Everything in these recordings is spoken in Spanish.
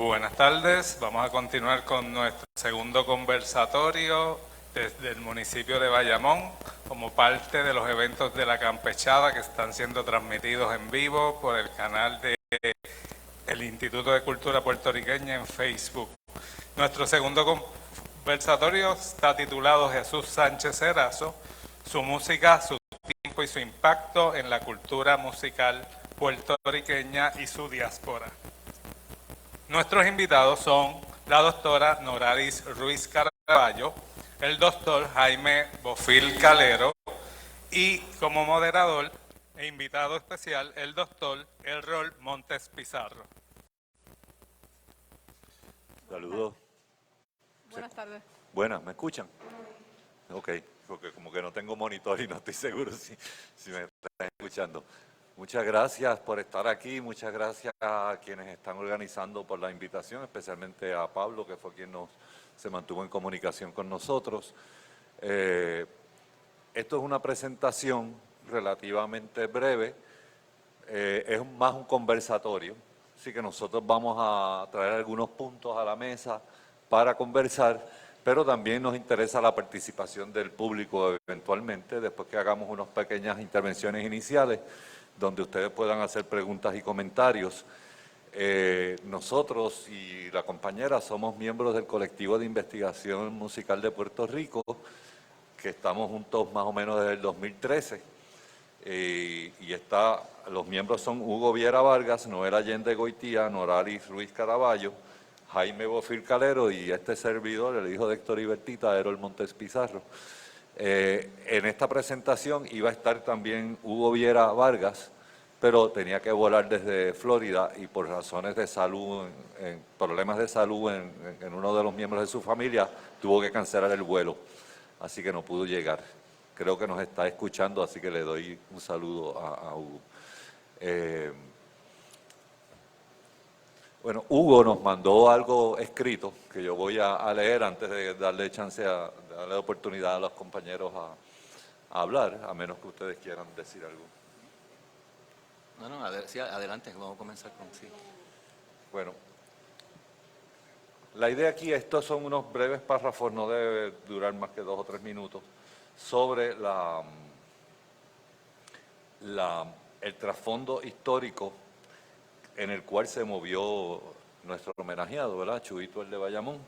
Buenas tardes, vamos a continuar con nuestro segundo conversatorio desde el municipio de Bayamón como parte de los eventos de la Campechada que están siendo transmitidos en vivo por el canal del Instituto de Cultura Puertorriqueña en Facebook. Nuestro segundo conversatorio está titulado Jesús Sánchez Erazo, su música, su tiempo y su impacto en la cultura musical puertorriqueña y su diáspora. Nuestros invitados son la doctora Noralis Ruiz Caraballo, el doctor Jaime Bofil Calero y como moderador e invitado especial el doctor Errol Montes Pizarro. Saludos. Buenas tardes. Buenas, ¿me escuchan? Ok, porque como que no tengo monitor y no estoy seguro si me están escuchando. Muchas gracias por estar aquí, muchas gracias a quienes están organizando por la invitación, especialmente a Pablo, que fue quien se mantuvo en comunicación con nosotros. Esto es una presentación relativamente breve, es más un conversatorio, así que nosotros vamos a traer algunos puntos a la mesa para conversar, pero también nos interesa la participación del público eventualmente, después que hagamos unas pequeñas intervenciones iniciales, donde ustedes puedan hacer preguntas y comentarios. Nosotros y la compañera somos miembros del colectivo de investigación musical de Puerto Rico, que estamos juntos más o menos desde el 2013. Los miembros son Hugo Viera Vargas, Noel Allende Goitía, Noralis Ruiz Caraballo, Jaime Bofil Calero y este servidor, el hijo de Héctor y Bertita, Errol Montes Pizarro. En esta presentación iba a estar también Hugo Viera Vargas, pero tenía que volar desde Florida y por razones de salud, problemas de salud en uno de los miembros de su familia, tuvo que cancelar el vuelo, así que no pudo llegar. Creo que nos está escuchando, así que le doy un saludo a Hugo. Bueno, Hugo nos mandó algo escrito que yo voy a leer antes de darle darle oportunidad a los compañeros a hablar, a menos que ustedes quieran decir algo. Sí, adelante, vamos a comenzar con sí. Bueno, la idea aquí, estos son unos breves párrafos, no debe durar más que 2 o 3 minutos, sobre el trasfondo histórico en el cual se movió nuestro homenajeado, ¿verdad? Chuito el de Bayamón.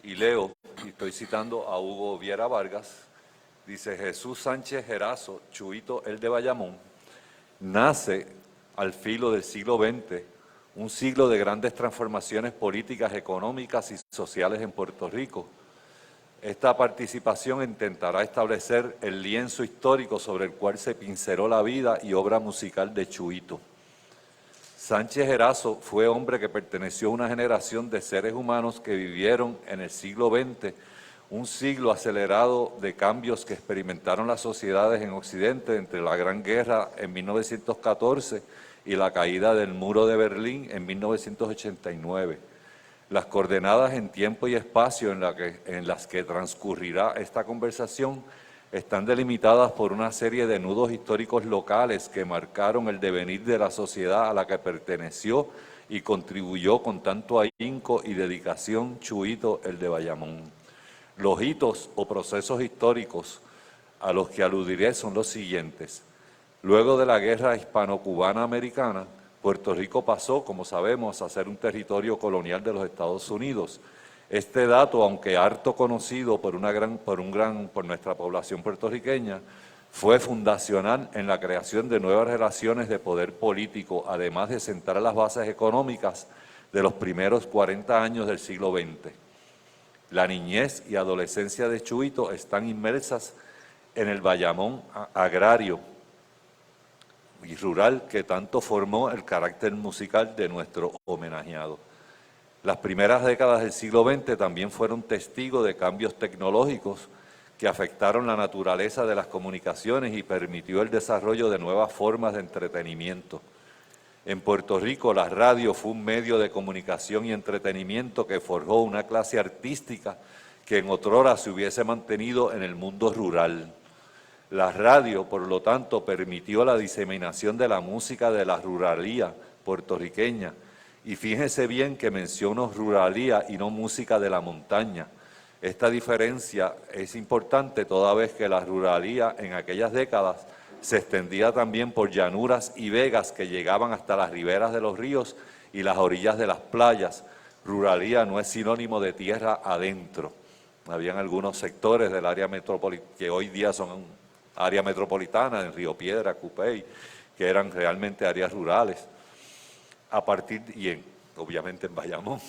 Y leo, y estoy citando a Hugo Viera Vargas, dice: Jesús Sánchez Erazo, Chuito el de Bayamón, nace al filo del siglo XX, un siglo de grandes transformaciones políticas, económicas y sociales en Puerto Rico. Esta participación intentará establecer el lienzo histórico sobre el cual se pinceló la vida y obra musical de Chuito. Sánchez Erazo fue hombre que perteneció a una generación de seres humanos que vivieron en el siglo XX, un siglo acelerado de cambios que experimentaron las sociedades en Occidente entre la Gran Guerra en 1914 y la caída del Muro de Berlín en 1989. Las coordenadas en tiempo y espacio en las que transcurrirá esta conversación están delimitadas por una serie de nudos históricos locales que marcaron el devenir de la sociedad a la que perteneció y contribuyó con tanto ahínco y dedicación Chuito el de Bayamón. Los hitos o procesos históricos a los que aludiré son los siguientes. Luego de la guerra hispano-cubana americana, Puerto Rico pasó, como sabemos, a ser un territorio colonial de los Estados Unidos. Este dato, aunque harto conocido por nuestra población puertorriqueña, fue fundacional en la creación de nuevas relaciones de poder político, además de sentar las bases económicas de los primeros 40 años del siglo XX. La niñez y adolescencia de Chuito están inmersas en el Bayamón agrario y rural que tanto formó el carácter musical de nuestro homenajeado. Las primeras décadas del siglo XX también fueron testigos de cambios tecnológicos que afectaron la naturaleza de las comunicaciones y permitió el desarrollo de nuevas formas de entretenimiento. En Puerto Rico, la radio fue un medio de comunicación y entretenimiento que forjó una clase artística que en otrora se hubiese mantenido en el mundo rural. La radio, por lo tanto, permitió la diseminación de la música de la ruralía puertorriqueña Y fíjense bien que menciono ruralía y no música de la montaña. Esta diferencia es importante toda vez que la ruralía en aquellas décadas se extendía también por llanuras y vegas que llegaban hasta las riberas de los ríos y las orillas de las playas. Ruralía no es sinónimo de tierra adentro. Habían algunos sectores del área metropolitana, que hoy día son área metropolitana, en Río Piedra, Cupey, que eran realmente áreas rurales. Obviamente en Bayamón.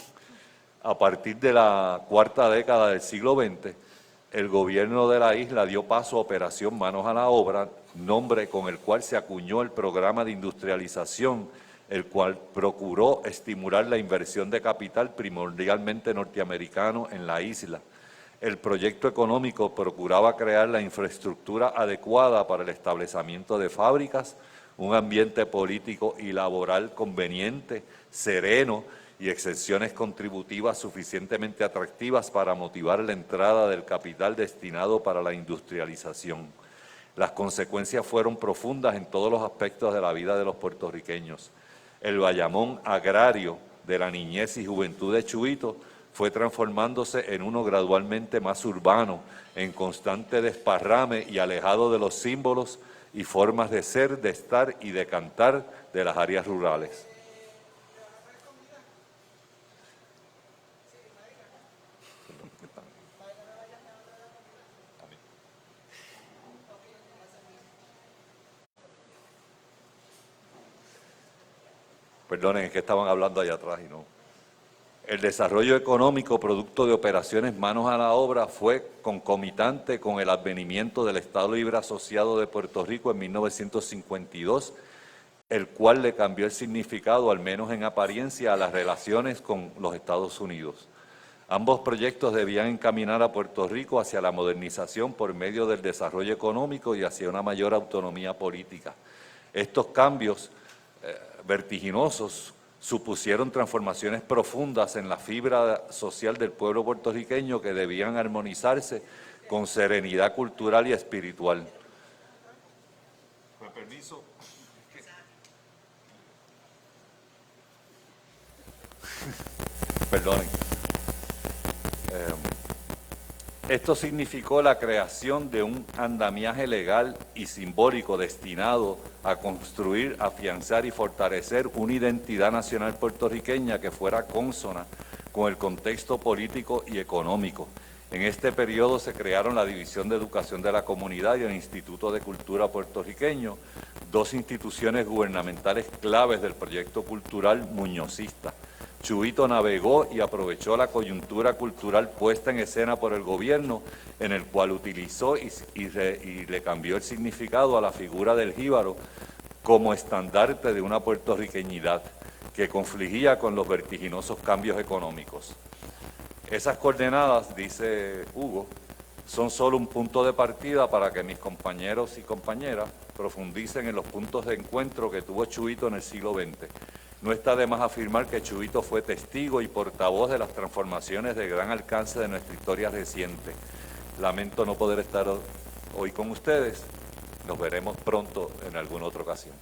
A partir de la cuarta década del siglo XX, el gobierno de la isla dio paso a Operación Manos a la Obra, nombre con el cual se acuñó el programa de industrialización, el cual procuró estimular la inversión de capital primordialmente norteamericano en la isla. El proyecto económico procuraba crear la infraestructura adecuada para el establecimiento de fábricas, un ambiente político y laboral conveniente, sereno y exenciones contributivas suficientemente atractivas para motivar la entrada del capital destinado para la industrialización. Las consecuencias fueron profundas en todos los aspectos de la vida de los puertorriqueños. El Bayamón agrario de la niñez y juventud de Chuito fue transformándose en uno gradualmente más urbano, en constante desparrame y alejado de los símbolos y formas de ser, de estar y de cantar de las áreas rurales. Perdonen, es que estaban hablando allá atrás y no. El desarrollo económico producto de operaciones manos a la obra fue concomitante con el advenimiento del Estado Libre Asociado de Puerto Rico en 1952, el cual le cambió el significado, al menos en apariencia, a las relaciones con los Estados Unidos. Ambos proyectos debían encaminar a Puerto Rico hacia la modernización por medio del desarrollo económico y hacia una mayor autonomía política. Estos cambios vertiginosos supusieron transformaciones profundas en la fibra social del pueblo puertorriqueño que debían armonizarse con serenidad cultural y espiritual. Con permiso. Perdonen. Esto significó la creación de un andamiaje legal y simbólico destinado a construir, afianzar y fortalecer una identidad nacional puertorriqueña que fuera consona con el contexto político y económico. En este periodo se crearon la División de Educación de la Comunidad y el Instituto de Cultura Puertorriqueño, dos instituciones gubernamentales claves del proyecto cultural muñozista. Chuito navegó y aprovechó la coyuntura cultural puesta en escena por el gobierno, en el cual utilizó y le cambió el significado a la figura del jíbaro como estandarte de una puertorriqueñidad que confligía con los vertiginosos cambios económicos. Esas coordenadas, dice Hugo, son solo un punto de partida para que mis compañeros y compañeras profundicen en los puntos de encuentro que tuvo Chuito en el siglo XX. No está de más afirmar que Chuito fue testigo y portavoz de las transformaciones de gran alcance de nuestra historia reciente. Lamento no poder estar hoy con ustedes. Nos veremos pronto en alguna otra ocasión.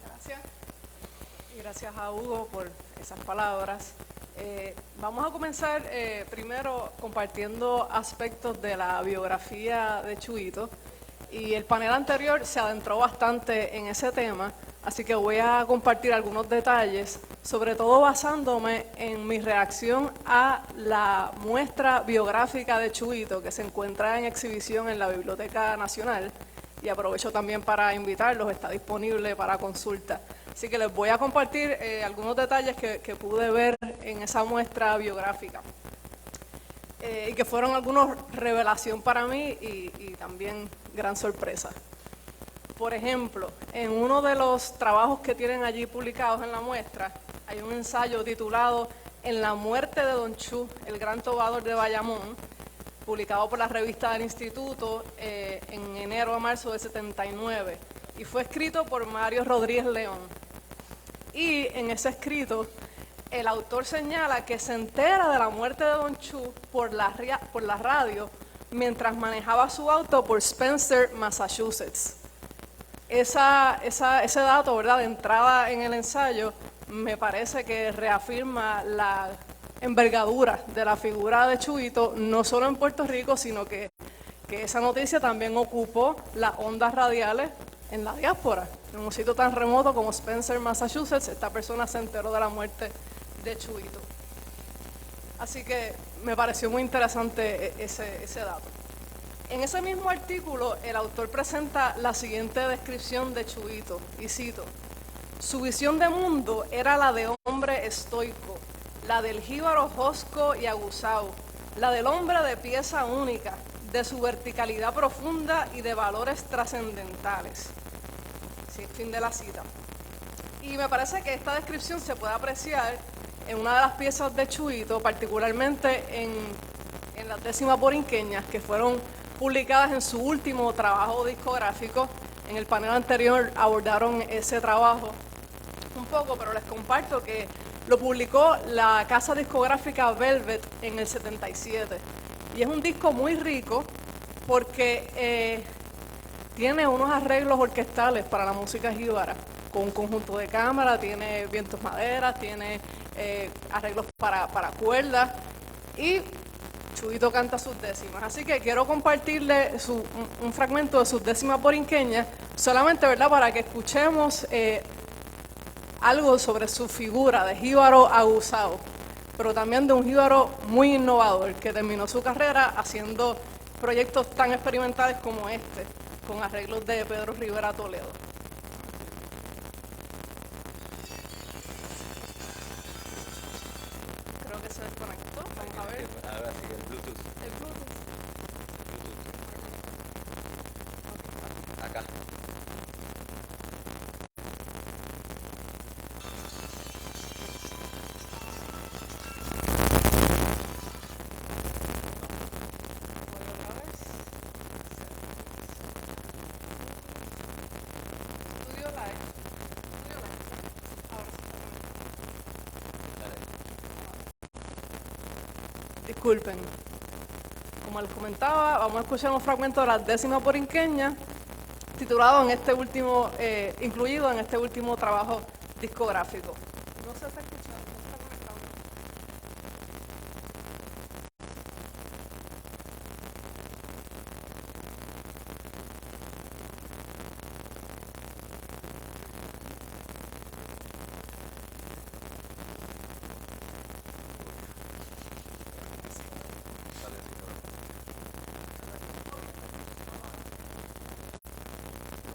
Gracias. Y gracias a Hugo por esas palabras. Vamos a comenzar primero compartiendo aspectos de la biografía de Chuito. Y el panel anterior se adentró bastante en ese tema. Así que voy a compartir algunos detalles, sobre todo basándome en mi reacción a la muestra biográfica de Chuito que se encuentra en exhibición en la Biblioteca Nacional y aprovecho también para invitarlos, está disponible para consulta. Así que les voy a compartir algunos detalles que pude ver en esa muestra biográfica y que fueron algunos revelación para mí y también gran sorpresa. Por ejemplo, en uno de los trabajos que tienen allí publicados en la muestra, hay un ensayo titulado En la muerte de Don Chu, el gran trovador de Bayamón, publicado por la revista del Instituto en enero a marzo de 79, y fue escrito por Mario Rodríguez León. Y en ese escrito, el autor señala que se entera de la muerte de Don Chu por la radio mientras manejaba su auto por Spencer, Massachusetts. Ese dato, ¿verdad?, de entrada en el ensayo, me parece que reafirma la envergadura de la figura de Chuito, no solo en Puerto Rico, sino que esa noticia también ocupó las ondas radiales en la diáspora. En un sitio tan remoto como Spencer, Massachusetts, esta persona se enteró de la muerte de Chuito. Así que me pareció muy interesante ese dato. En ese mismo artículo, el autor presenta la siguiente descripción de Chuito, y cito: su visión de mundo era la de hombre estoico, la del jíbaro hosco y aguzado, la del hombre de pieza única, de su verticalidad profunda y de valores trascendentales. Sí, fin de la cita. Y me parece que esta descripción se puede apreciar en una de las piezas de Chuito, particularmente en las décimas borinqueñas, que fueron publicadas en su último trabajo discográfico. En el panel anterior abordaron ese trabajo un poco, pero les comparto que lo publicó la casa discográfica Velvet en el 77. Y es un disco muy rico porque tiene unos arreglos orquestales para la música jíbara, con un conjunto de cámara, tiene vientos maderas, tiene arreglos para cuerdas, y Chuito canta sus décimas. Así que quiero compartirle un fragmento de sus décimas borinqueñas, solamente, ¿verdad?, para que escuchemos algo sobre su figura de jíbaro aguzado, pero también de un jíbaro muy innovador, que terminó su carrera haciendo proyectos tan experimentales como este, con arreglos de Pedro Rivera Toledo. Creo que se desconectó, vamos a ver. Ahora sí, el Bluetooth. El Bluetooth. Acá. Studio Live. Ahora sí. Disculpen. Como les comentaba, vamos a escuchar un fragmento de las décimas borinqueñas, titulado en este último, incluido en este último trabajo discográfico. No se está escuchando, no está conectado.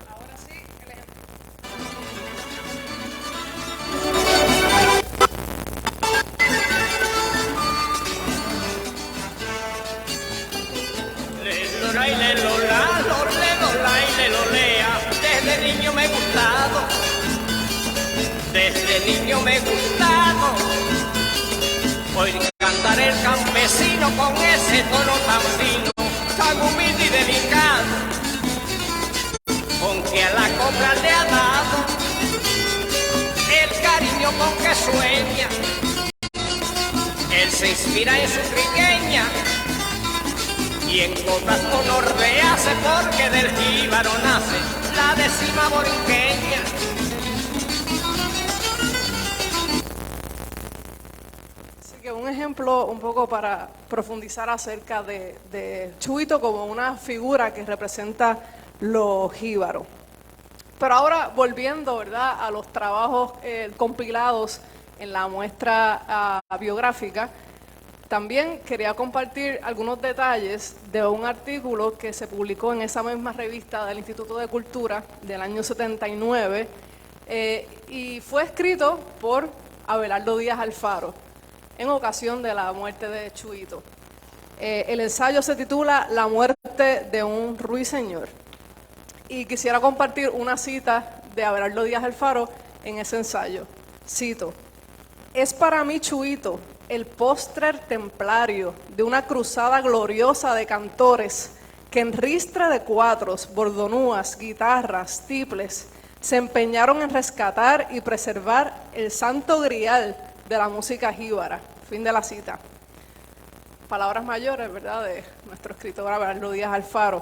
Ahora sí, el ejemplo. Desde niño me he gustado, desde niño me he gustado oír cantar el campesino con ese tono tan fino, tan humilde y delicado, con que a la copla le ha dado el cariño con que sueña. Él se inspira en su riqueña y en gotas honor le hace, porque del jíbaro nace la décima borinqueña. Así que un ejemplo un poco para profundizar acerca de Chuito como una figura que representa los jíbaros. Pero ahora volviendo, ¿verdad?, a los trabajos compilados en la muestra biográfica, también quería compartir algunos detalles de un artículo que se publicó en esa misma revista del Instituto de Cultura del año 79 y fue escrito por Abelardo Díaz Alfaro en ocasión de la muerte de Chuito. El ensayo se titula La muerte de un ruiseñor, y quisiera compartir una cita de Abelardo Díaz Alfaro en ese ensayo. Cito: «Es para mí Chuito el póster templario de una cruzada gloriosa de cantores que en ristre de cuatros, bordonúas, guitarras, tiples, se empeñaron en rescatar y preservar el santo grial de la música jíbara». Fin de la cita. Palabras mayores, ¿verdad?, de nuestro escritor Abelardo Díaz Alfaro.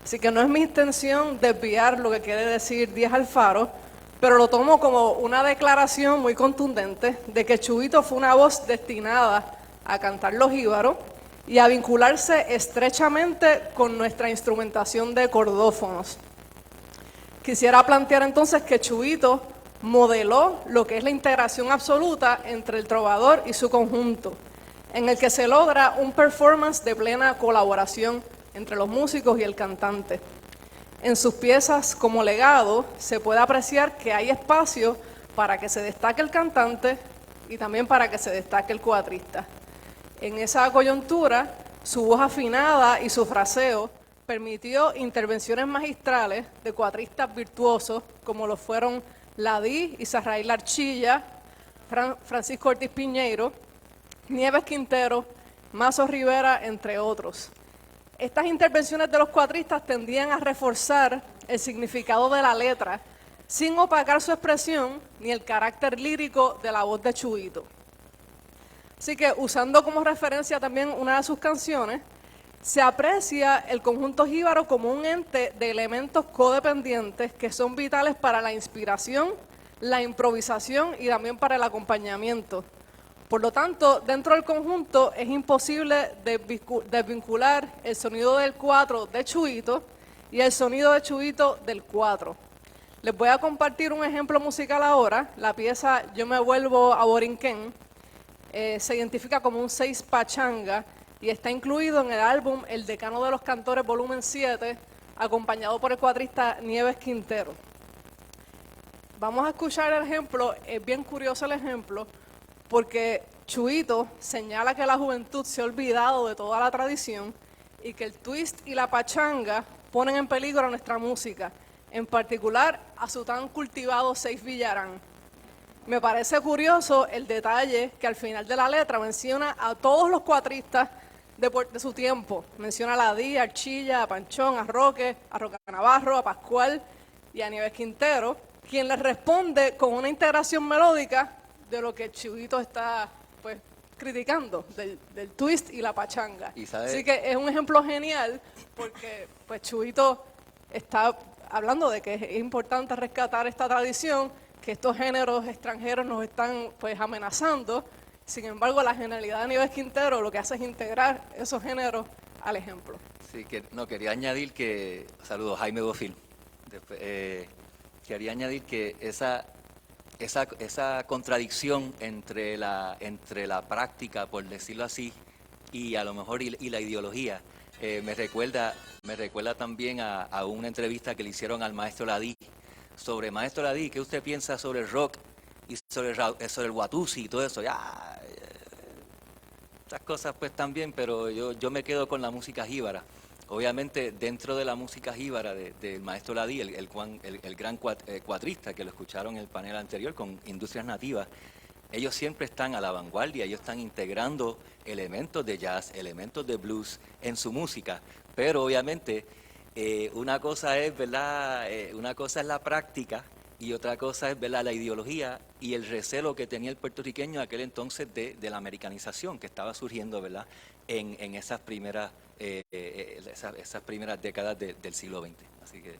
Así que no es mi intención desviar lo que quiere decir Díaz Alfaro, pero lo tomo como una declaración muy contundente de que Chuyito fue una voz destinada a cantar los jíbaros y a vincularse estrechamente con nuestra instrumentación de cordófonos. Quisiera plantear entonces que Chuyito modeló lo que es la integración absoluta entre el trovador y su conjunto, en el que se logra un performance de plena colaboración entre los músicos y el cantante. En sus piezas como legado se puede apreciar que hay espacio para que se destaque el cantante y también para que se destaque el cuatrista. En esa coyuntura, su voz afinada y su fraseo permitió intervenciones magistrales de cuatristas virtuosos como lo fueron Ladí, Israel Archilla, Francisco Ortiz Piñeiro, Nieves Quintero, Mazo Rivera, entre otros. Estas intervenciones de los cuatristas tendían a reforzar el significado de la letra sin opacar su expresión ni el carácter lírico de la voz de Chuyito. Así que, usando como referencia también una de sus canciones, se aprecia el conjunto jíbaro como un ente de elementos codependientes que son vitales para la inspiración, la improvisación y también para el acompañamiento. Por lo tanto, dentro del conjunto es imposible desvincular el sonido del cuatro de Chuyito y el sonido de Chuyito del cuatro. Les voy a compartir un ejemplo musical ahora. La pieza Yo me vuelvo a Borinquén se identifica como un 6 pachanga y está incluido en el álbum El Decano de los Cantores, volumen 7, acompañado por el cuatrista Nieves Quintero. Vamos a escuchar el ejemplo, es bien curioso el ejemplo, porque Chuyito señala que la juventud se ha olvidado de toda la tradición y que el twist y la pachanga ponen en peligro a nuestra música, en particular a su tan cultivado 6 Villarán. Me parece curioso el detalle que al final de la letra menciona a todos los cuatristas de su tiempo. Menciona a Ladí, a Archilla, a Panchón, a Roque Navarro, a Pascual y a Nieves Quintero, quien les responde con una integración melódica de lo que Chuyito está pues criticando, del twist y la pachanga. Así que es un ejemplo genial porque pues Chuyito está hablando de que es importante rescatar esta tradición, que estos géneros extranjeros nos están pues amenazando. Sin embargo, la genialidad de Nieves Quintero lo que hace es integrar esos géneros al ejemplo. Sí, quería añadir que, saludos, Jaime Bofil. Quería añadir que esa contradicción entre la práctica, por decirlo así, y a lo mejor y la ideología, me recuerda también a una entrevista que le hicieron al maestro Ladí. Sobre maestro Ladí, ¿qué usted piensa sobre el rock y sobre el Watusi y todo eso? Esas cosas pues también, pero yo me quedo con la música jíbara. Obviamente dentro de la música jíbara del maestro Ladí, el gran cuatrista que lo escucharon en el panel anterior con Industrias Nativas, ellos siempre están a la vanguardia, ellos están integrando elementos de jazz, elementos de blues en su música, pero obviamente una cosa es, ¿verdad? Una cosa es la práctica y otra cosa es, ¿verdad?, la ideología y el recelo que tenía el puertorriqueño en aquel entonces de la americanización que estaba surgiendo, ¿verdad?, en esas primeras décadas del siglo XX. Así que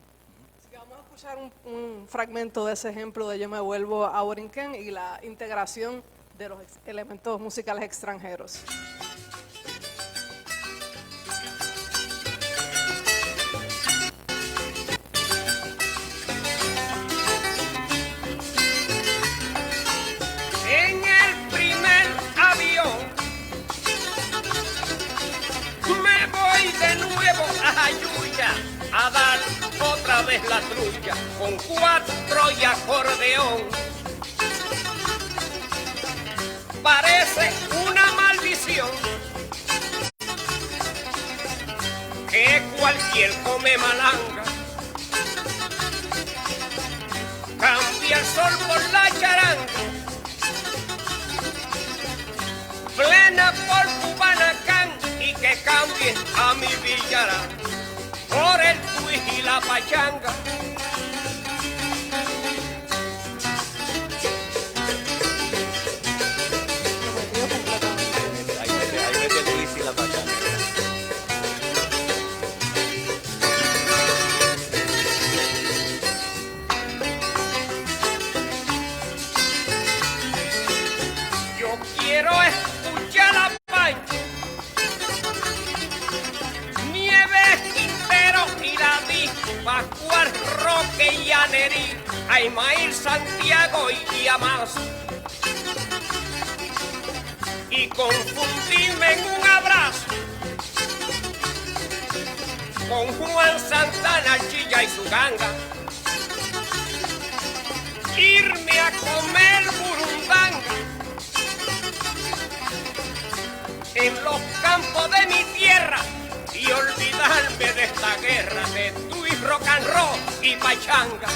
vamos a escuchar un fragmento de ese ejemplo de Yo me vuelvo a Borinquén y la integración de los elementos musicales extranjeros. En el primer avión me voy de nuevo a Ayuya a dar otra vez la trulla con cuatro y acordeón. Parece una maldición que cualquier come malanga cambia el sol por la charanga, plena por Cubanacán, y que cambie a mi Villarán por el twist y la pachanga. ahí mete el twist y la pachanga. Ismael, Santiago y día más. Y confundirme en un abrazo con Juan Santana, Chilla y su ganga. Irme a comer burundanga en los campos de mi tierra y olvidarme de esta guerra de tu y rock and roll y pachanga.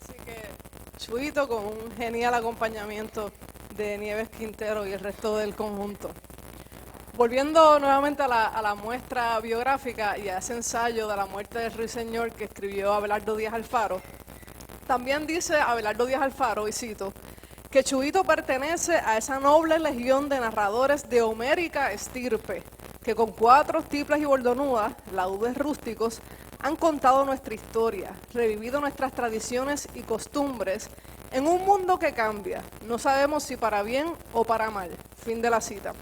Así que Chuyito con un genial acompañamiento de Nieves Quintero y el resto del conjunto. Volviendo nuevamente a la muestra biográfica y a ese ensayo de la muerte del ruiseñor que escribió Abelardo Díaz Alfaro, también dice Abelardo Díaz Alfaro, y cito, que Chuyito pertenece a esa noble legión de narradores de homérica estirpe, que con cuatro tiplas y bordonudas, laudes rústicos, han contado nuestra historia, revivido nuestras tradiciones y costumbres en un mundo que cambia, no sabemos si para bien o para mal. Fin de la cita.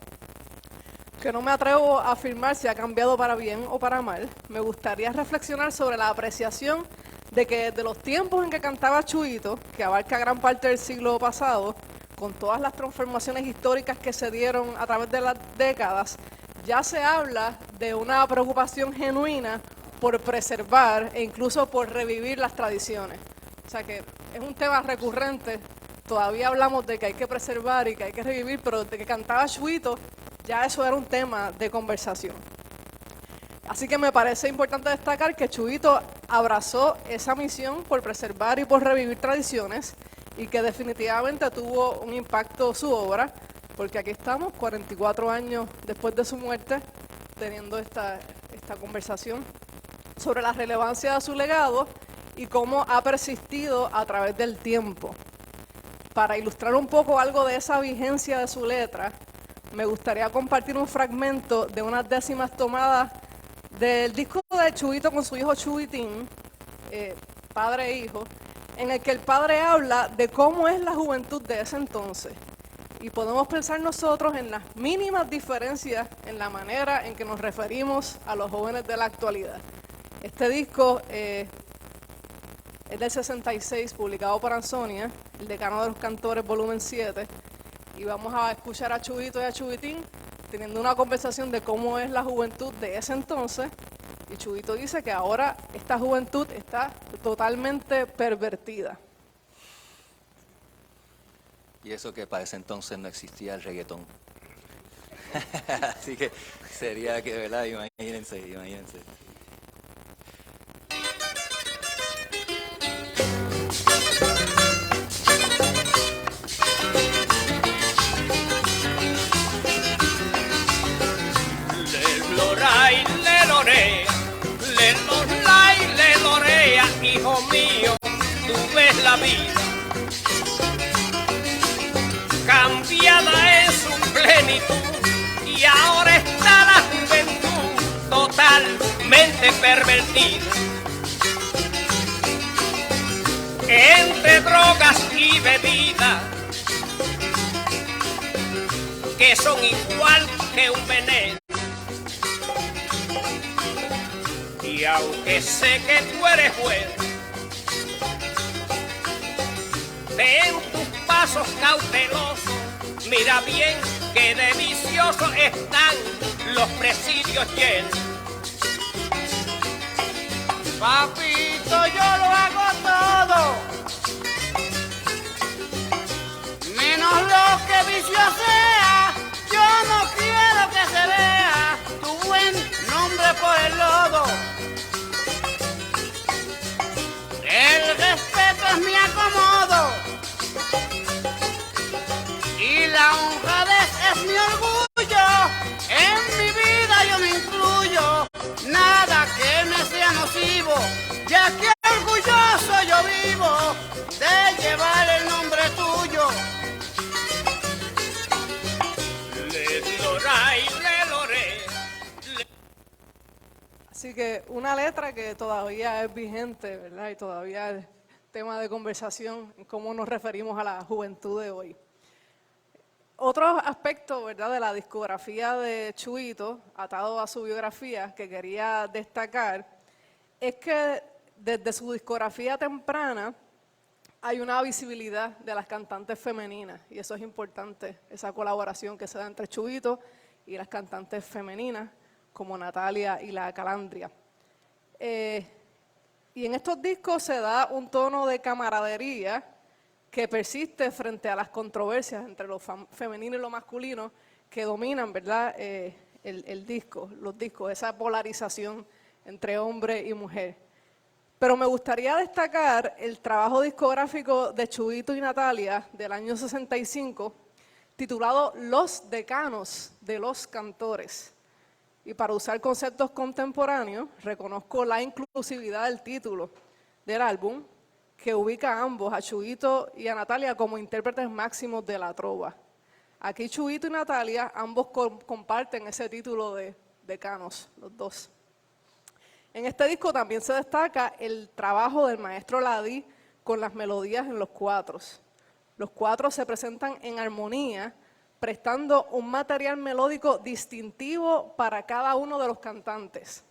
Que no me atrevo a afirmar si ha cambiado para bien o para mal. Me gustaría reflexionar sobre la apreciación de que desde los tiempos en que cantaba Chuyito, que abarca gran parte del siglo pasado, con todas las transformaciones históricas que se dieron a través de las décadas, ya se habla de una preocupación genuina por preservar e incluso por revivir las tradiciones. O sea que es un tema recurrente. Todavía hablamos de que hay que preservar y que hay que revivir, pero desde que cantaba Chuyito, ya eso era un tema de conversación. Así que me parece importante destacar que Chuyito abrazó esa misión por preservar y por revivir tradiciones y que definitivamente tuvo un impacto su obra, porque aquí estamos, 44 años después de su muerte, teniendo esta conversación sobre la relevancia de su legado y cómo ha persistido a través del tiempo. Para ilustrar un poco algo de esa vigencia de su letra, me gustaría compartir un fragmento de unas décimas tomadas del disco de Chuyito con su hijo Chuyitín, padre e hijo, en el que el padre habla de cómo es la juventud de ese entonces. Y podemos pensar nosotros en las mínimas diferencias en la manera en que nos referimos a los jóvenes de la actualidad. Este disco es del 66, publicado por Ansonia, El Decano de los Cantores, volumen 7, y vamos a escuchar a Chuyito y a Chuyitín teniendo una conversación de cómo es la juventud de ese entonces, y Chuyito dice que ahora esta juventud está totalmente pervertida. Y eso que para ese entonces no existía el reggaetón. Así que sería que, ¿verdad? Imagínense. Le lorea, hijo mío, tú ves la vida cambiada en su plenitud y ahora está la juventud totalmente pervertida entre drogas y bebidas que son igual que un veneno. Y aunque sé que tú eres juez, ten tus pasos cautelosos, mira bien que de viciosos están los presidios llenos. Papito, yo lo hago todo, menos lo que vicio sea. Yo no quiero que se vea tu buen nombre por el lodo. El respeto es mi acomodo y la honradez es mi orgullo. En mi vida yo me incluyo, nada que me sea nocivo, ya que orgulloso yo vivo de llevar el nombre tuyo. Así que una letra que todavía es vigente, ¿verdad? Y todavía es tema de conversación en cómo nos referimos a la juventud de hoy. Otro aspecto, ¿verdad?, de la discografía de Chuito, atado a su biografía, que quería destacar, es que desde su discografía temprana hay una visibilidad de las cantantes femeninas, y eso es importante, esa colaboración que se da entre Chuito y las cantantes femeninas, como Natalia y la Calandria. Y en estos discos se da un tono de camaradería que persiste frente a las controversias entre lo femenino y lo masculino que dominan, ¿verdad?, los discos, esa polarización entre hombre y mujer. Pero me gustaría destacar el trabajo discográfico de Chuito y Natalia del año 65, titulado Los Decanos de los Cantores. Y para usar conceptos contemporáneos, reconozco la inclusividad del título del álbum, que ubica a ambos, a Chuito y a Natalia, como intérpretes máximos de la trova. Aquí Chuito y Natalia, ambos comparten ese título de decanos, los dos. En este disco también se destaca el trabajo del maestro Ladí con las melodías en los cuatros. Los cuatros se presentan en armonía, prestando un material melódico distintivo para cada uno de los cantantes,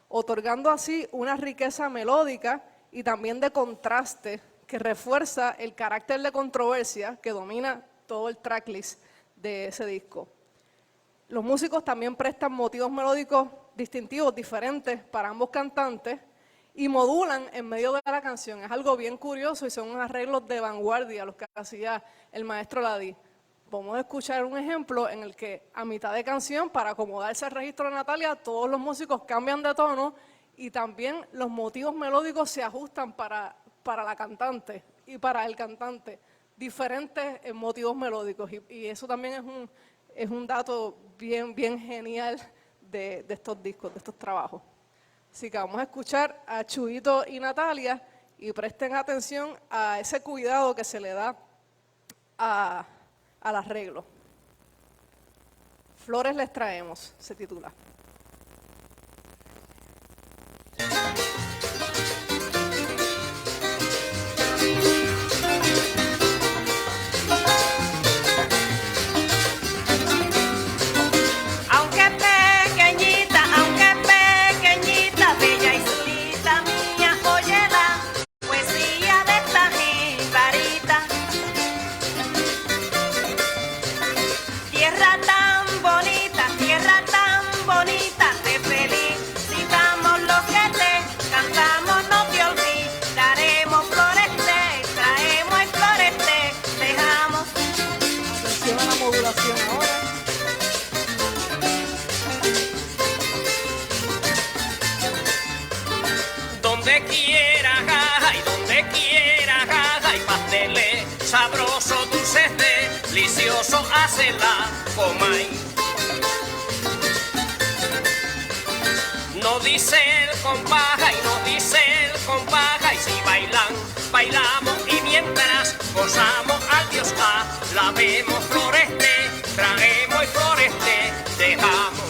otorgando así una riqueza melódica y también de contraste que refuerza el carácter de controversia que domina todo el tracklist de ese disco. Los músicos también prestan motivos melódicos distintivos, diferentes para ambos cantantes, y modulan en medio de la canción. Es algo bien curioso y son arreglos de vanguardia los que hacía el maestro Ladí. Vamos a escuchar un ejemplo en el que a mitad de canción, para acomodarse al registro de Natalia, todos los músicos cambian de tono y también los motivos melódicos se ajustan para la cantante y para el cantante. Diferentes motivos melódicos y eso también es un dato bien genial de estos discos, de estos trabajos. Así que vamos a escuchar a Chuito y Natalia y presten atención a ese cuidado que se le da al arreglo. Flores les traemos, se titula. Sabroso, dulce, delicioso, hace la comay. No dice el compaja y no dice el compaja, y si bailan, bailamos, y mientras gozamos al Dios alabemos. Flores te traemos y flores te dejamos.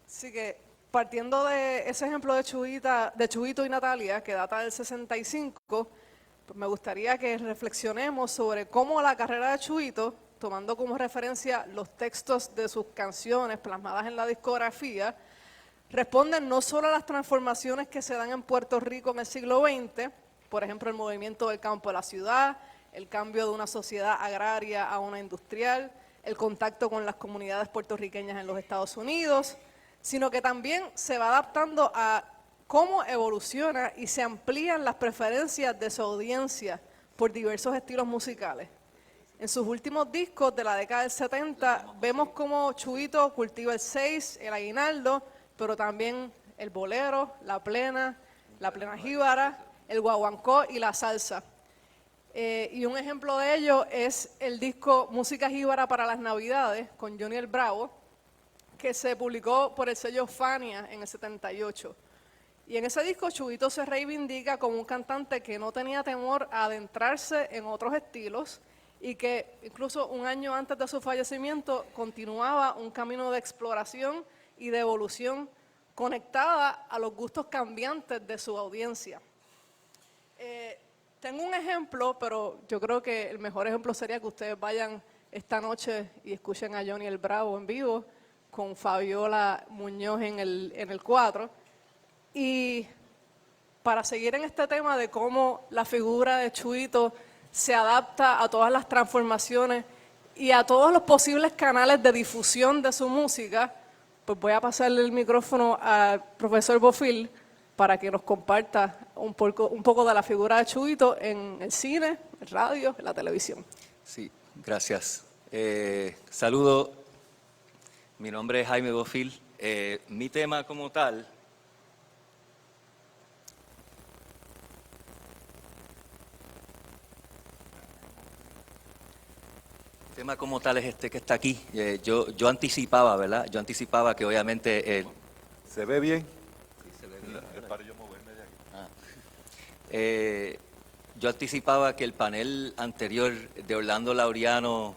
Así que partiendo de ese ejemplo de Chuito y Natalia, que data del 65, pues me gustaría que reflexionemos sobre cómo la carrera de Chuito, tomando como referencia los textos de sus canciones plasmadas en la discografía, responden no solo a las transformaciones que se dan en Puerto Rico en el siglo XX, por ejemplo el movimiento del campo a la ciudad, el cambio de una sociedad agraria a una industrial, el contacto con las comunidades puertorriqueñas en los Estados Unidos, sino que también se va adaptando a cómo evoluciona y se amplían las preferencias de su audiencia por diversos estilos musicales. En sus últimos discos de la década del 70 vemos cómo Chuito cultiva el seis, el aguinaldo, pero también el bolero, la plena jíbara, el guaguancó y la salsa. Y un ejemplo de ello es el disco Música Jíbara para las Navidades con Johnny el Bravo, que se publicó por el sello Fania en el 78. Y en ese disco Chuyito se reivindica como un cantante que no tenía temor a adentrarse en otros estilos y que incluso un año antes de su fallecimiento continuaba un camino de exploración y de evolución conectada a los gustos cambiantes de su audiencia. Tengo un ejemplo, pero yo creo que el mejor ejemplo sería que ustedes vayan esta noche y escuchen a Johnny el Bravo en vivo con Fabiola Muñoz en el 4. Y para seguir en este tema de cómo la figura de Chuyito se adapta a todas las transformaciones y a todos los posibles canales de difusión de su música, pues voy a pasarle el micrófono al profesor Bofill para que nos comparta un poco de la figura de Chuyito en el cine, el radio, en la televisión. Sí, gracias. Saludo, mi nombre es Jaime Bofill. Mi tema como tal es este que está aquí. Yo anticipaba, ¿verdad? Yo anticipaba que obviamente... ¿Se ve bien? Sí, se ve bien. Es para yo moverme de aquí. Yo anticipaba que el panel anterior de Orlando Laureano,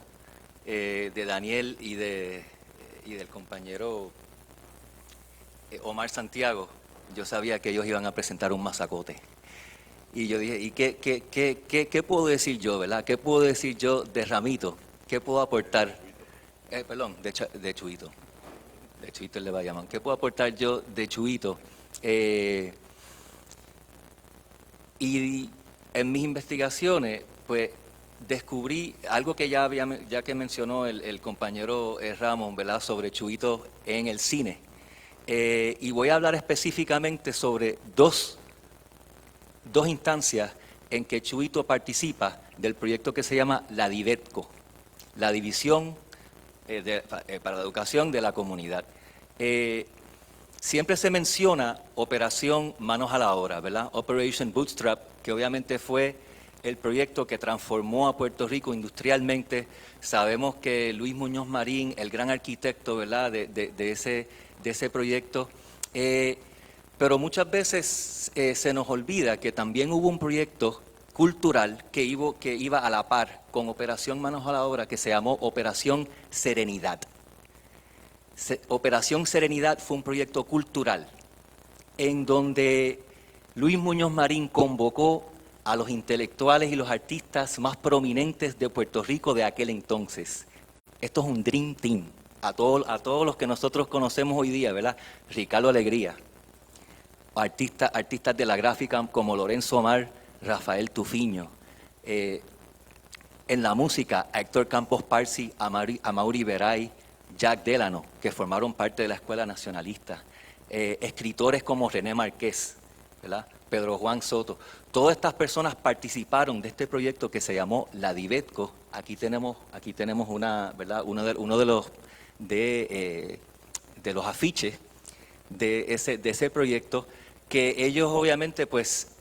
de Daniel y del compañero Omar Santiago, yo sabía que ellos iban a presentar un masacote. Y yo dije, ¿y qué puedo decir yo, verdad? ¿Qué puedo decir yo de Ramito? ¿Qué puedo aportar? De Chuyito. De Chuyito le va a llamar. ¿Qué puedo aportar yo de Chuyito? Y en mis investigaciones, pues, descubrí algo que ya que mencionó el compañero Ramón, ¿verdad? Sobre Chuyito en el cine. Y voy a hablar específicamente sobre dos instancias en que Chuyito participa del proyecto que se llama la DIVETCO, la División para la Educación de la Comunidad. Siempre se menciona Operación Manos a la Obra, ¿verdad? Operation Bootstrap, que obviamente fue el proyecto que transformó a Puerto Rico industrialmente. Sabemos que Luis Muñoz Marín, el gran arquitecto, ¿verdad?, de ese proyecto, pero muchas veces se nos olvida que también hubo un proyecto cultural que iba a la par con Operación Manos a la Obra, que se llamó Operación Serenidad. Operación Serenidad fue un proyecto cultural en donde Luis Muñoz Marín convocó a los intelectuales y los artistas más prominentes de Puerto Rico de aquel entonces. Esto es un Dream Team, a todos los que nosotros conocemos hoy día, ¿verdad? Ricardo Alegría, artistas de la gráfica como Lorenzo Omar, Rafael Tufiño, en la música, a Héctor Campos Parsi, a Mauri Veray, Jack Delano, que formaron parte de la Escuela Nacionalista, escritores como René Márquez, ¿verdad?, Pedro Juan Soto. Todas estas personas participaron de este proyecto que se llamó la DIVETCO. Aquí tenemos una, ¿verdad?, uno de los afiches de ese proyecto, que ellos obviamente, pues,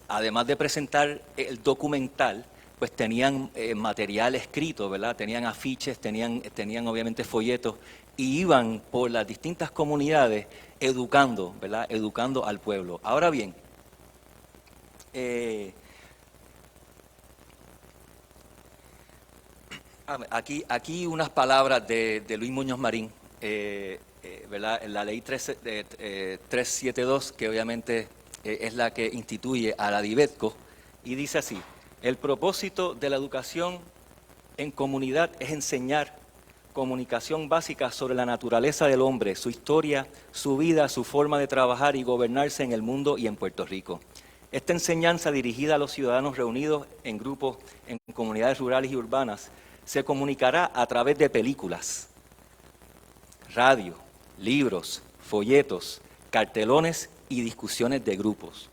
además de presentar el documental, pues tenían material escrito, ¿verdad? Tenían afiches, tenían obviamente folletos, y iban por las distintas comunidades educando, ¿verdad? Educando al pueblo. Ahora bien, aquí unas palabras de Luis Muñoz Marín, ¿verdad? La ley 372, que obviamente es la que instituye a la DIVETCO, y dice así: el propósito de la educación en comunidad es enseñar comunicación básica sobre la naturaleza del hombre, su historia, su vida, su forma de trabajar y gobernarse en el mundo y en Puerto Rico. Esta enseñanza, dirigida a los ciudadanos reunidos en grupos en comunidades rurales y urbanas, se comunicará a través de películas, radio, libros, folletos, cartelones y discusiones de grupos.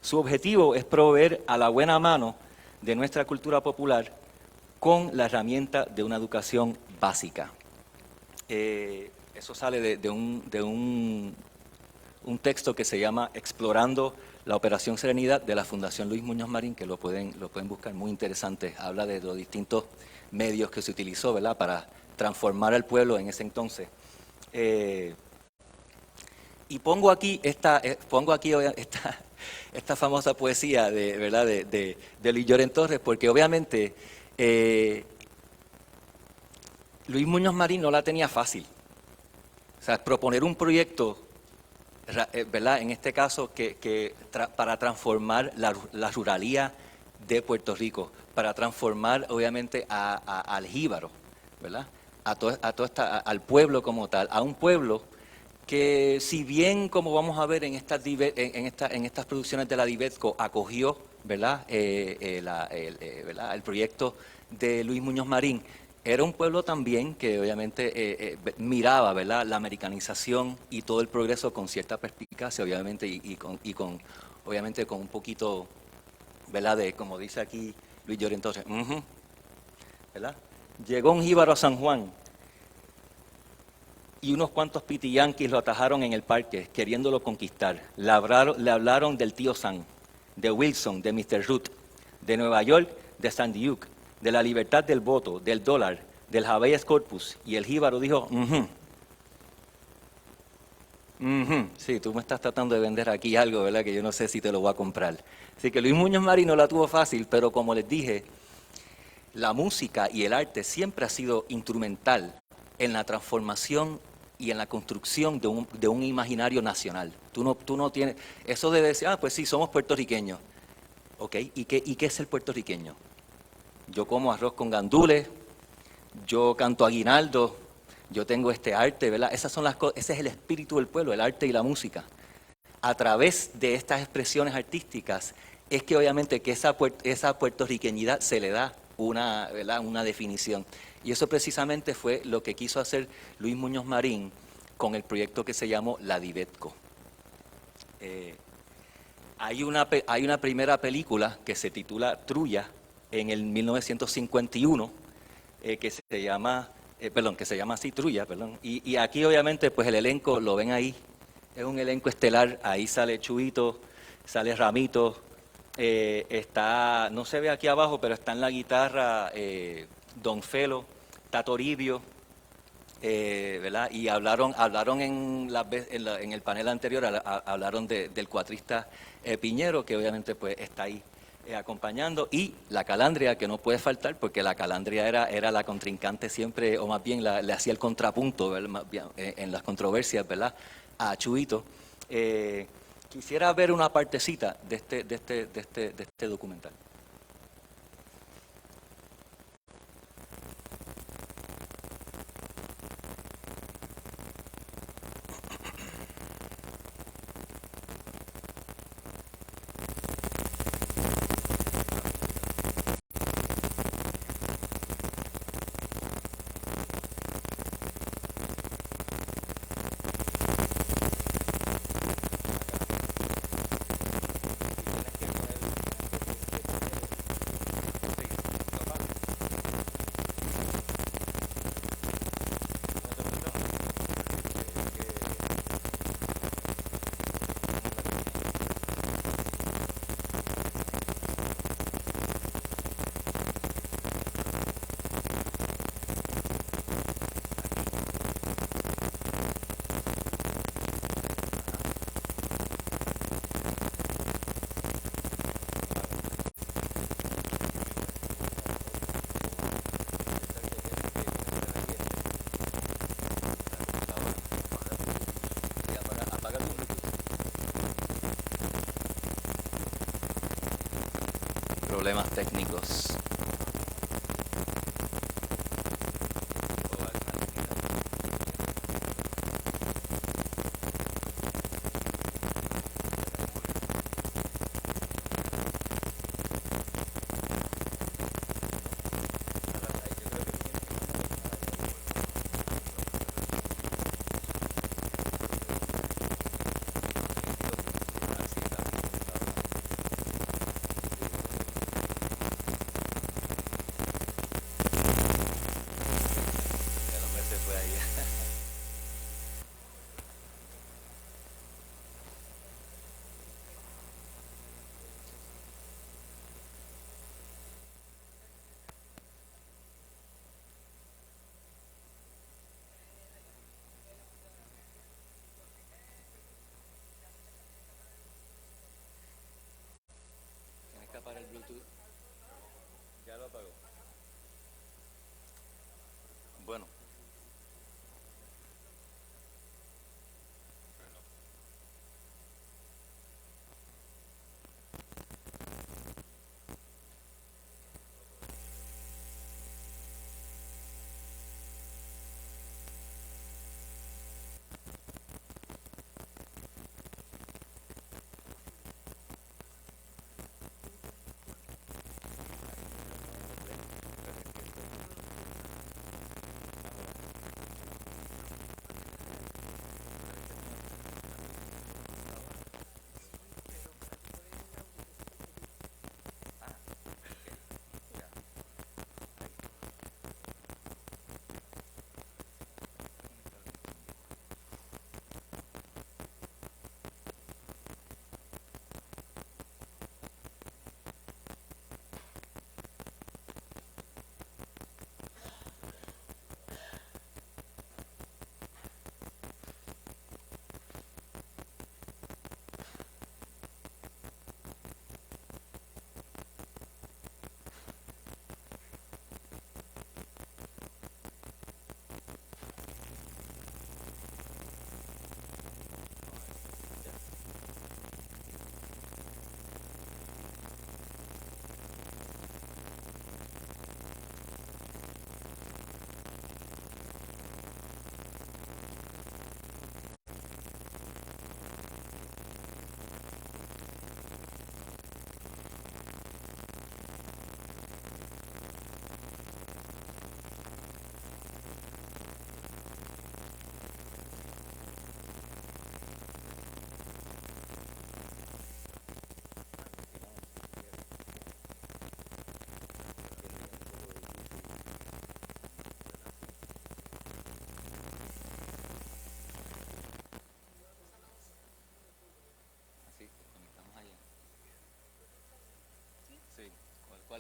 Su objetivo es proveer a la buena mano de nuestra cultura popular con la herramienta de una educación básica. Eso sale de un texto que se llama Explorando la Operación Serenidad, de la Fundación Luis Muñoz Marín, que lo pueden buscar, muy interesante. Habla de los distintos medios que se utilizó, ¿verdad?, para transformar al pueblo en ese entonces. Y pongo aquí esta famosa poesía de, ¿verdad? de Luis Llorén Torres, porque obviamente Luis Muñoz Marín no la tenía fácil. O sea, proponer un proyecto, ¿verdad? En este caso, para transformar la ruralía de Puerto Rico, para transformar obviamente al jíbaro, ¿verdad? Al pueblo como tal, a un pueblo que, si bien, como vamos a ver en estas producciones de la Divetco, acogió, ¿verdad? ¿verdad? El proyecto de Luis Muñoz Marín, era un pueblo también que obviamente miraba, ¿verdad? La americanización y todo el progreso con cierta perspicacia, obviamente, y obviamente con un poquito, ¿verdad? De, como dice aquí Luis Llorén Torres, ¿verdad? Llegó un jíbaro a San Juan y unos cuantos pitiyanquis lo atajaron en el parque, queriéndolo conquistar. Le hablaron del tío Sam, de Wilson, de Mr. Root, de Nueva York, de San Duke, de la libertad del voto, del dólar, del habeas corpus. Y el jíbaro dijo, sí, tú me estás tratando de vender aquí algo, ¿verdad? Que yo no sé si te lo voy a comprar. Así que Luis Muñoz Marín no la tuvo fácil, pero como les dije, la música y el arte siempre ha sido instrumental en la transformación y en la construcción de un imaginario nacional. Tú no tienes, eso de decir, pues sí, somos puertorriqueños. ¿Ok? ¿Y qué es el puertorriqueño? Yo como arroz con gandules, yo canto aguinaldo, yo tengo este arte, ¿verdad? Esas son las cosas, ese es el espíritu del pueblo, el arte y la música. A través de estas expresiones artísticas es que obviamente que esa puertorriqueñidad se le da ¿verdad? Una definición. Y eso precisamente fue lo que quiso hacer Luis Muñoz Marín con el proyecto que se llamó La Divetco. Hay una primera película que se titula Trulla en el 1951, que se llama así, Trulla, perdón. Y aquí obviamente pues el elenco, lo ven ahí, es un elenco estelar, ahí sale Chuito, sale Ramito, está, no se ve aquí abajo, pero está en la guitarra Don Felo, está Toribio, ¿verdad? Y hablaron en el panel anterior, hablaron del cuatrista Piñero, que obviamente pues está ahí acompañando, y la Calandria, que no puede faltar, porque la Calandria era la contrincante siempre, o más bien le hacía el contrapunto, ¿verdad? En las controversias, ¿verdad? A Chuito. Quisiera ver una partecita de este documental. Problemas técnicos.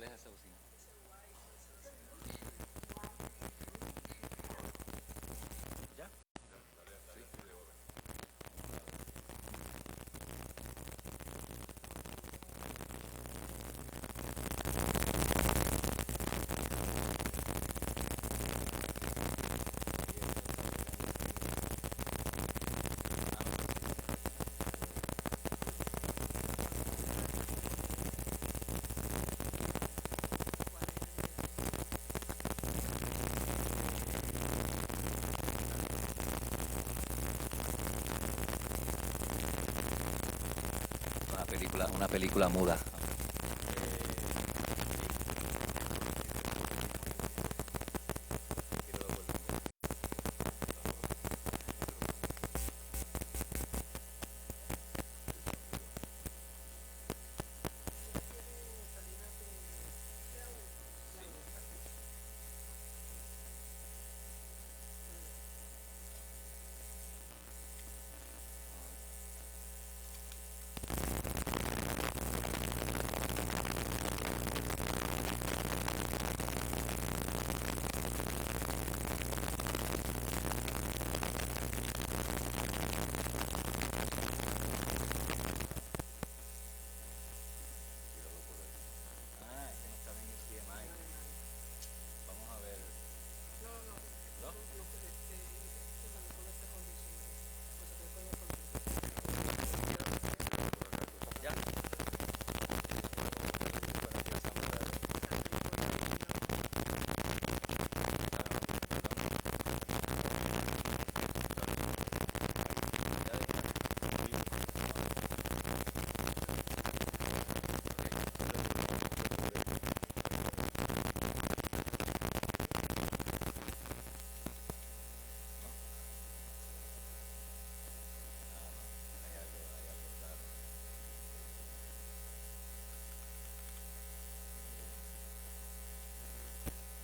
¿Cuál es esa bocina? ¿Ya? Una película muda.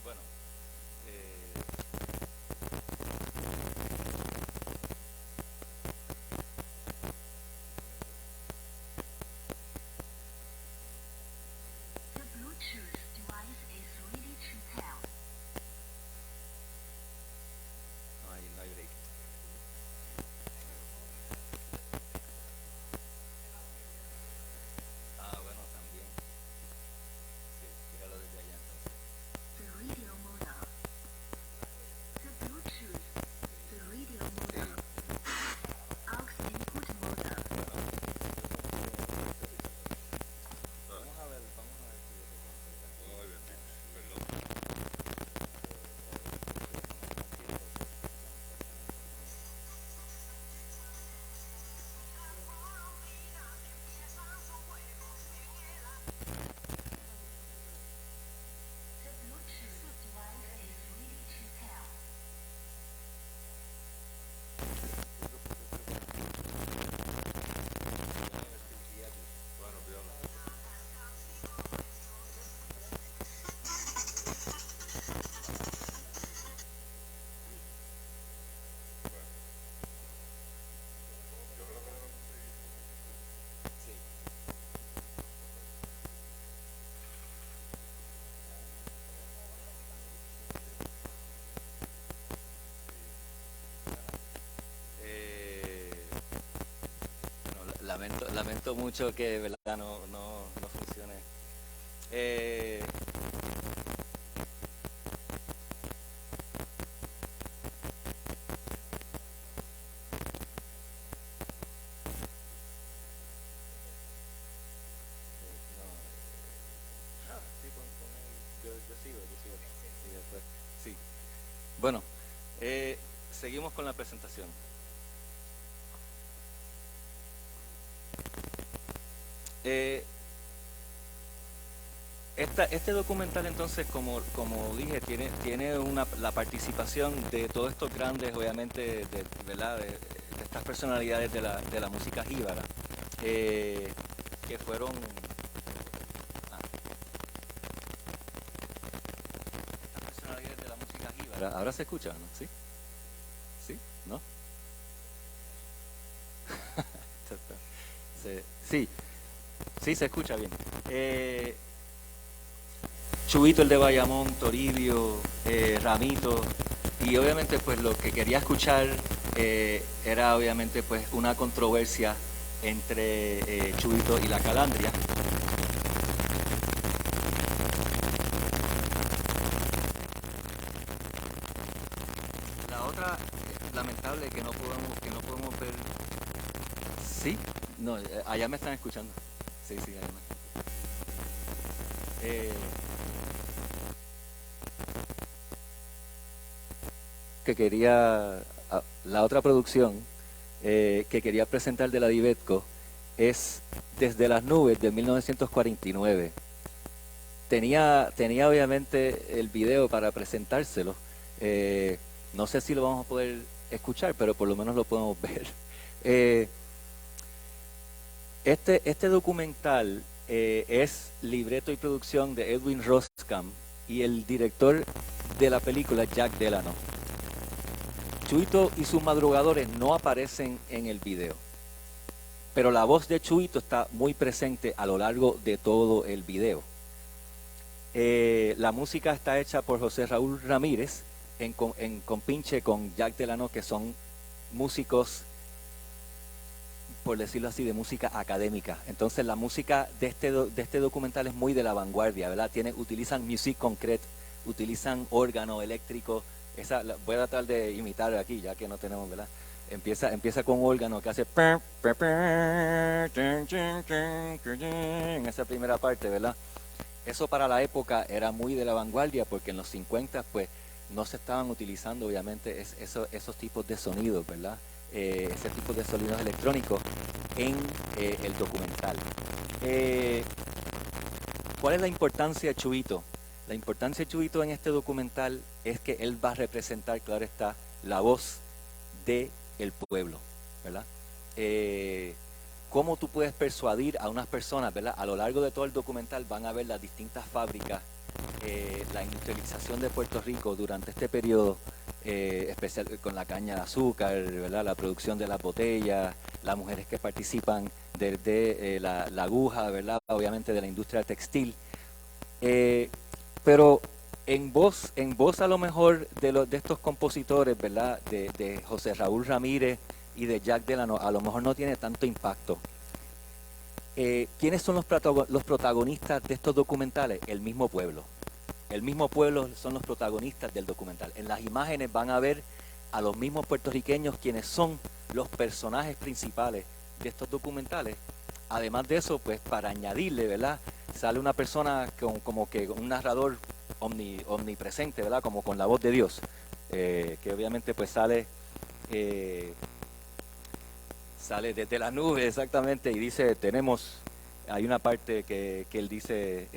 Bueno, The Bluetooth device is ready to pair. no hay break. Bueno, también. Sí, tíralo desde allá entonces. The radio model. The Bluetooth. The radio model. Aux input model. Vamos a ver si lo consigo. The Bluetooth device is ready to pair. Bueno, viola. Bueno, lamento mucho que de verdad no funcione. Sí, pon ahí. Yo sigo. Y después, sí. Bueno, seguimos con la presentación. Este documental entonces, como dije, tiene la participación de todos estos grandes, obviamente, ¿verdad? De estas personalidades de la música jíbara, que fueron... Estas personalidades de la música jíbara. ¿Ahora se escucha, no? ¿Sí? ¿Sí? ¿No? Sí, se escucha bien. Chubito el de Bayamón, Toribio, Ramito, y obviamente pues lo que quería escuchar era obviamente pues una controversia entre Chubito y la Calandria. La otra lamentable que no podemos ver. Sí, no, allá me están escuchando. Sí, allá me están. Que quería, la otra producción que quería presentar de la Divetco es Desde las nubes de 1949. Tenía obviamente el video para presentárselo. No sé si lo vamos a poder escuchar, pero por lo menos lo podemos ver. Este documental es libreto y producción de Edwin Roskam y el director de la película Jack Delano. Chuito y sus madrugadores no aparecen en el video, pero la voz de Chuito está muy presente a lo largo de todo el video. La música está hecha por José Raúl Ramírez en compinche con Jack Delano, que son músicos, por decirlo así, de música académica. Entonces la música de este documental es muy de la vanguardia, ¿verdad? Utilizan music concrete, utilizan órgano eléctrico. Voy a tratar de imitar aquí, ya que no tenemos, ¿verdad? Empieza con un órgano que hace en esa primera parte, ¿verdad? Eso para la época era muy de la vanguardia, porque en los 50 pues no se estaban utilizando obviamente esos tipos de sonidos, ¿verdad? Ese tipo de sonidos electrónicos en el documental. ¿Cuál es la importancia de Chuito? La importancia de Chuito en este documental es que él va a representar, claro está, la voz del pueblo, ¿verdad? Cómo tú puedes persuadir a unas personas, ¿verdad? A lo largo de todo el documental van a ver las distintas fábricas, la industrialización de Puerto Rico durante este periodo, especial con la caña de azúcar, ¿verdad? La producción de las botellas, las mujeres que participan desde la aguja, ¿verdad? Obviamente de la industria textil. Pero en voz a lo mejor de estos compositores, ¿verdad? De José Raúl Ramírez y de Jack Delano, a lo mejor no tiene tanto impacto. ¿Quiénes son los protagonistas de estos documentales? El mismo pueblo. El mismo pueblo son los protagonistas del documental. En las imágenes van a ver a los mismos puertorriqueños quienes son los personajes principales de estos documentales. Además de eso, pues para añadirle, ¿verdad? Sale una persona como que un narrador omnipresente, ¿verdad? Como con la voz de Dios, que obviamente pues sale desde la nube exactamente y dice, hay una parte que él dice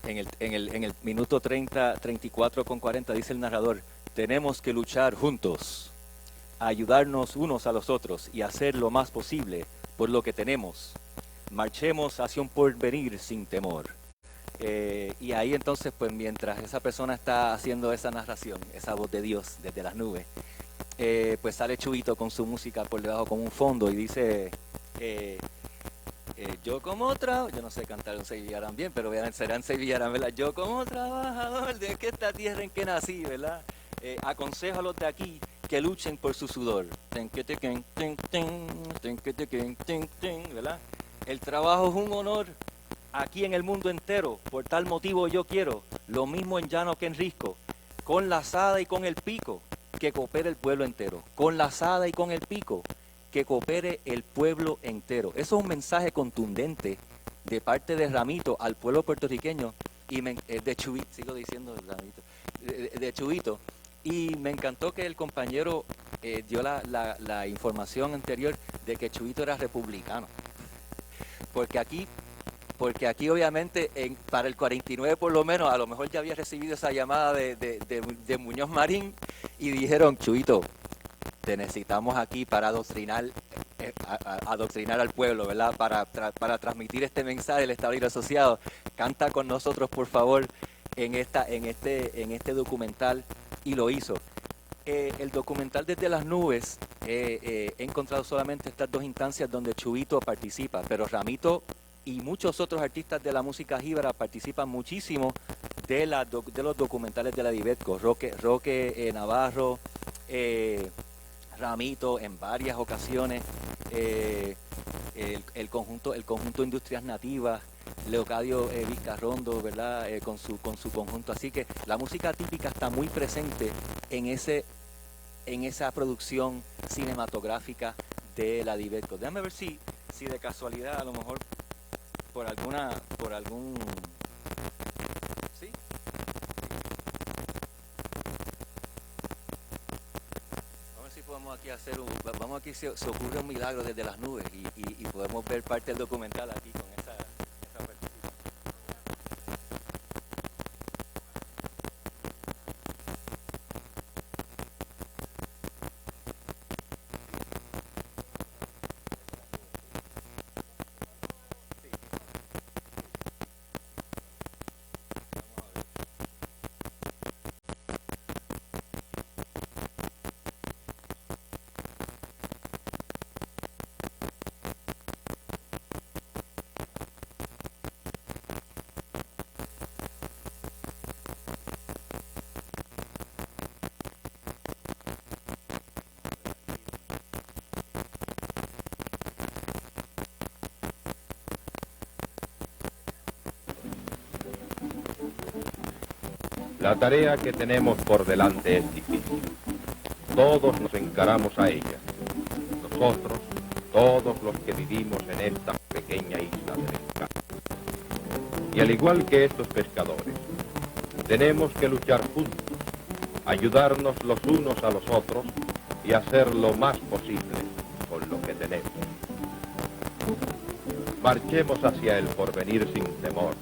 en el minuto 34:40 dice el narrador, tenemos que luchar juntos, ayudarnos unos a los otros y hacer lo más posible por lo que tenemos. Marchemos hacia un porvenir sin temor. Y ahí entonces, pues mientras esa persona está haciendo esa narración, esa voz de Dios desde las nubes, pues sale Chuito con su música por debajo con un fondo y dice, yo no sé cantar un sevillarán bien, pero serán sevillarán, ¿verdad? Yo como trabajador de esta tierra en que nací, ¿verdad? Aconsejo a los de aquí que luchen por su sudor, ¿verdad? El trabajo es un honor aquí en el mundo entero, por tal motivo yo quiero lo mismo en llano que en risco, con la azada y con el pico, que coopere el pueblo entero, con la azada y con el pico, que coopere el pueblo entero. Eso es un mensaje contundente de parte de Ramito al pueblo puertorriqueño y de Chuito, sigo diciendo Ramito, de Chuito. Y me encantó que el compañero dio la información anterior de que Chuito era republicano. Porque aquí obviamente para el 49 por lo menos, a lo mejor ya había recibido esa llamada de Muñoz Marín y dijeron, Chuito, te necesitamos aquí para adoctrinar al pueblo, ¿verdad? Para transmitir este mensaje del Estado Libre Asociado. Canta con nosotros, por favor, en este documental, y lo hizo. El documental Desde las nubes, he encontrado solamente estas dos instancias donde Chuito participa, pero Ramito y muchos otros artistas de la música jíbara participan muchísimo de los documentales de la Dibetco. Roque Navarro, Ramito en varias ocasiones, el conjunto Industrias Nativas, Leocadio Vizcarrondo, ¿verdad? Con su conjunto. Así que la música típica está muy presente en esa producción cinematográfica de la Dibetco. Déjame ver si de casualidad, a lo mejor por algún... ¿Sí? Vamos a ver si podemos aquí vamos aquí se ocurre un milagro desde las nubes y podemos ver parte del documental aquí con esa participación. La tarea que tenemos por delante es difícil. Todos nos encaramos a ella. Nosotros, todos los que vivimos en esta pequeña isla del encanto. Y al igual que estos pescadores, tenemos que luchar juntos, ayudarnos los unos a los otros y hacer lo más posible con lo que tenemos. Marchemos hacia el porvenir sin temor.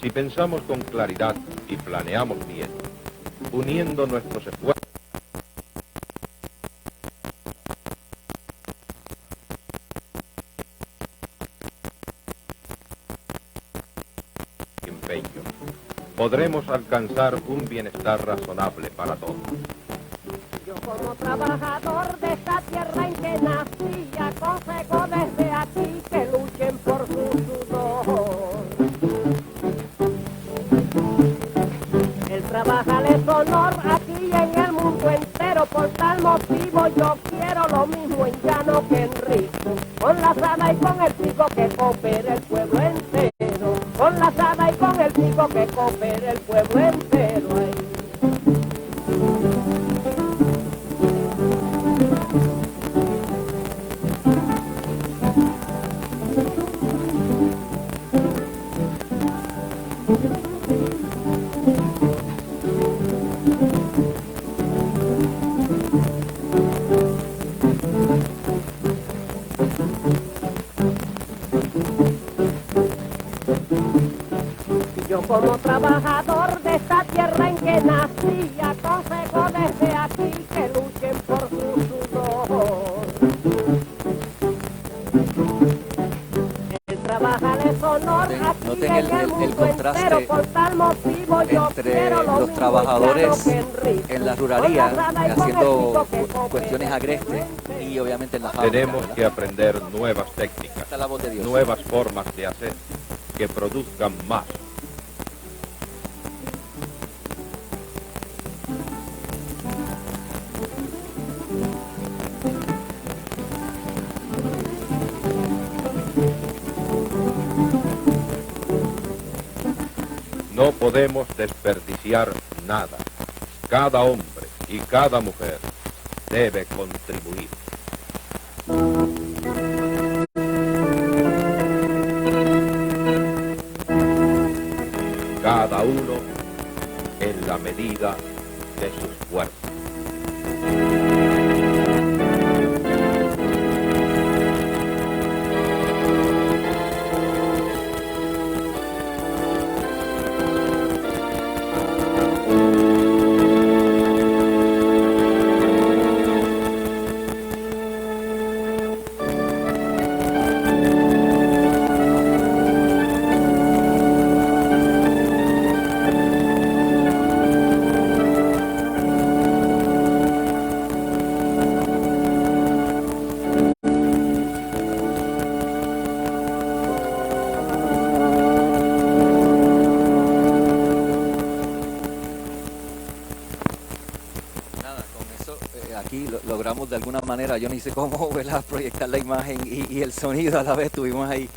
Si pensamos con claridad y planeamos bien, uniendo nuestros esfuerzos, y empeño, podremos alcanzar un bienestar razonable para todos. Yo como trabajador de esta tierra en que nací, aconsejo desde aquí que luchen por su sudor. El trabajar es honor aquí en el mundo entero, por tal motivo yo quiero lo mismo en llano que en rico. Con la azada y con el pico que coopere el pueblo entero, con la azada y con el pico que coopere el pueblo entero. Ay. Yo como trabajador de esta tierra en que nací, aconsejo desde aquí que luchen por su sudor. El trabajar es honor aquí Noten en el mundo contraste entero, por tal motivo yo entre quiero lo los mismo trabajadores en llano que en rico. en la ruralía Con la azada y con el haciendo pico que coopere cuestiones el agrestes pueblo y obviamente en la fábrica. Tenemos ¿verdad? que aprender nuevas técnicas, Esta es la voz de Dios. nuevas formas de hacer que produzcan más. No podemos desperdiciar nada. Cada hombre y cada mujer debe contribuir. Cada uno en la medida de sus fuerzas. logramos de alguna manera, yo ni sé cómo, ¿verdad?, proyectar la imagen y el sonido a la vez, estuvimos ahí.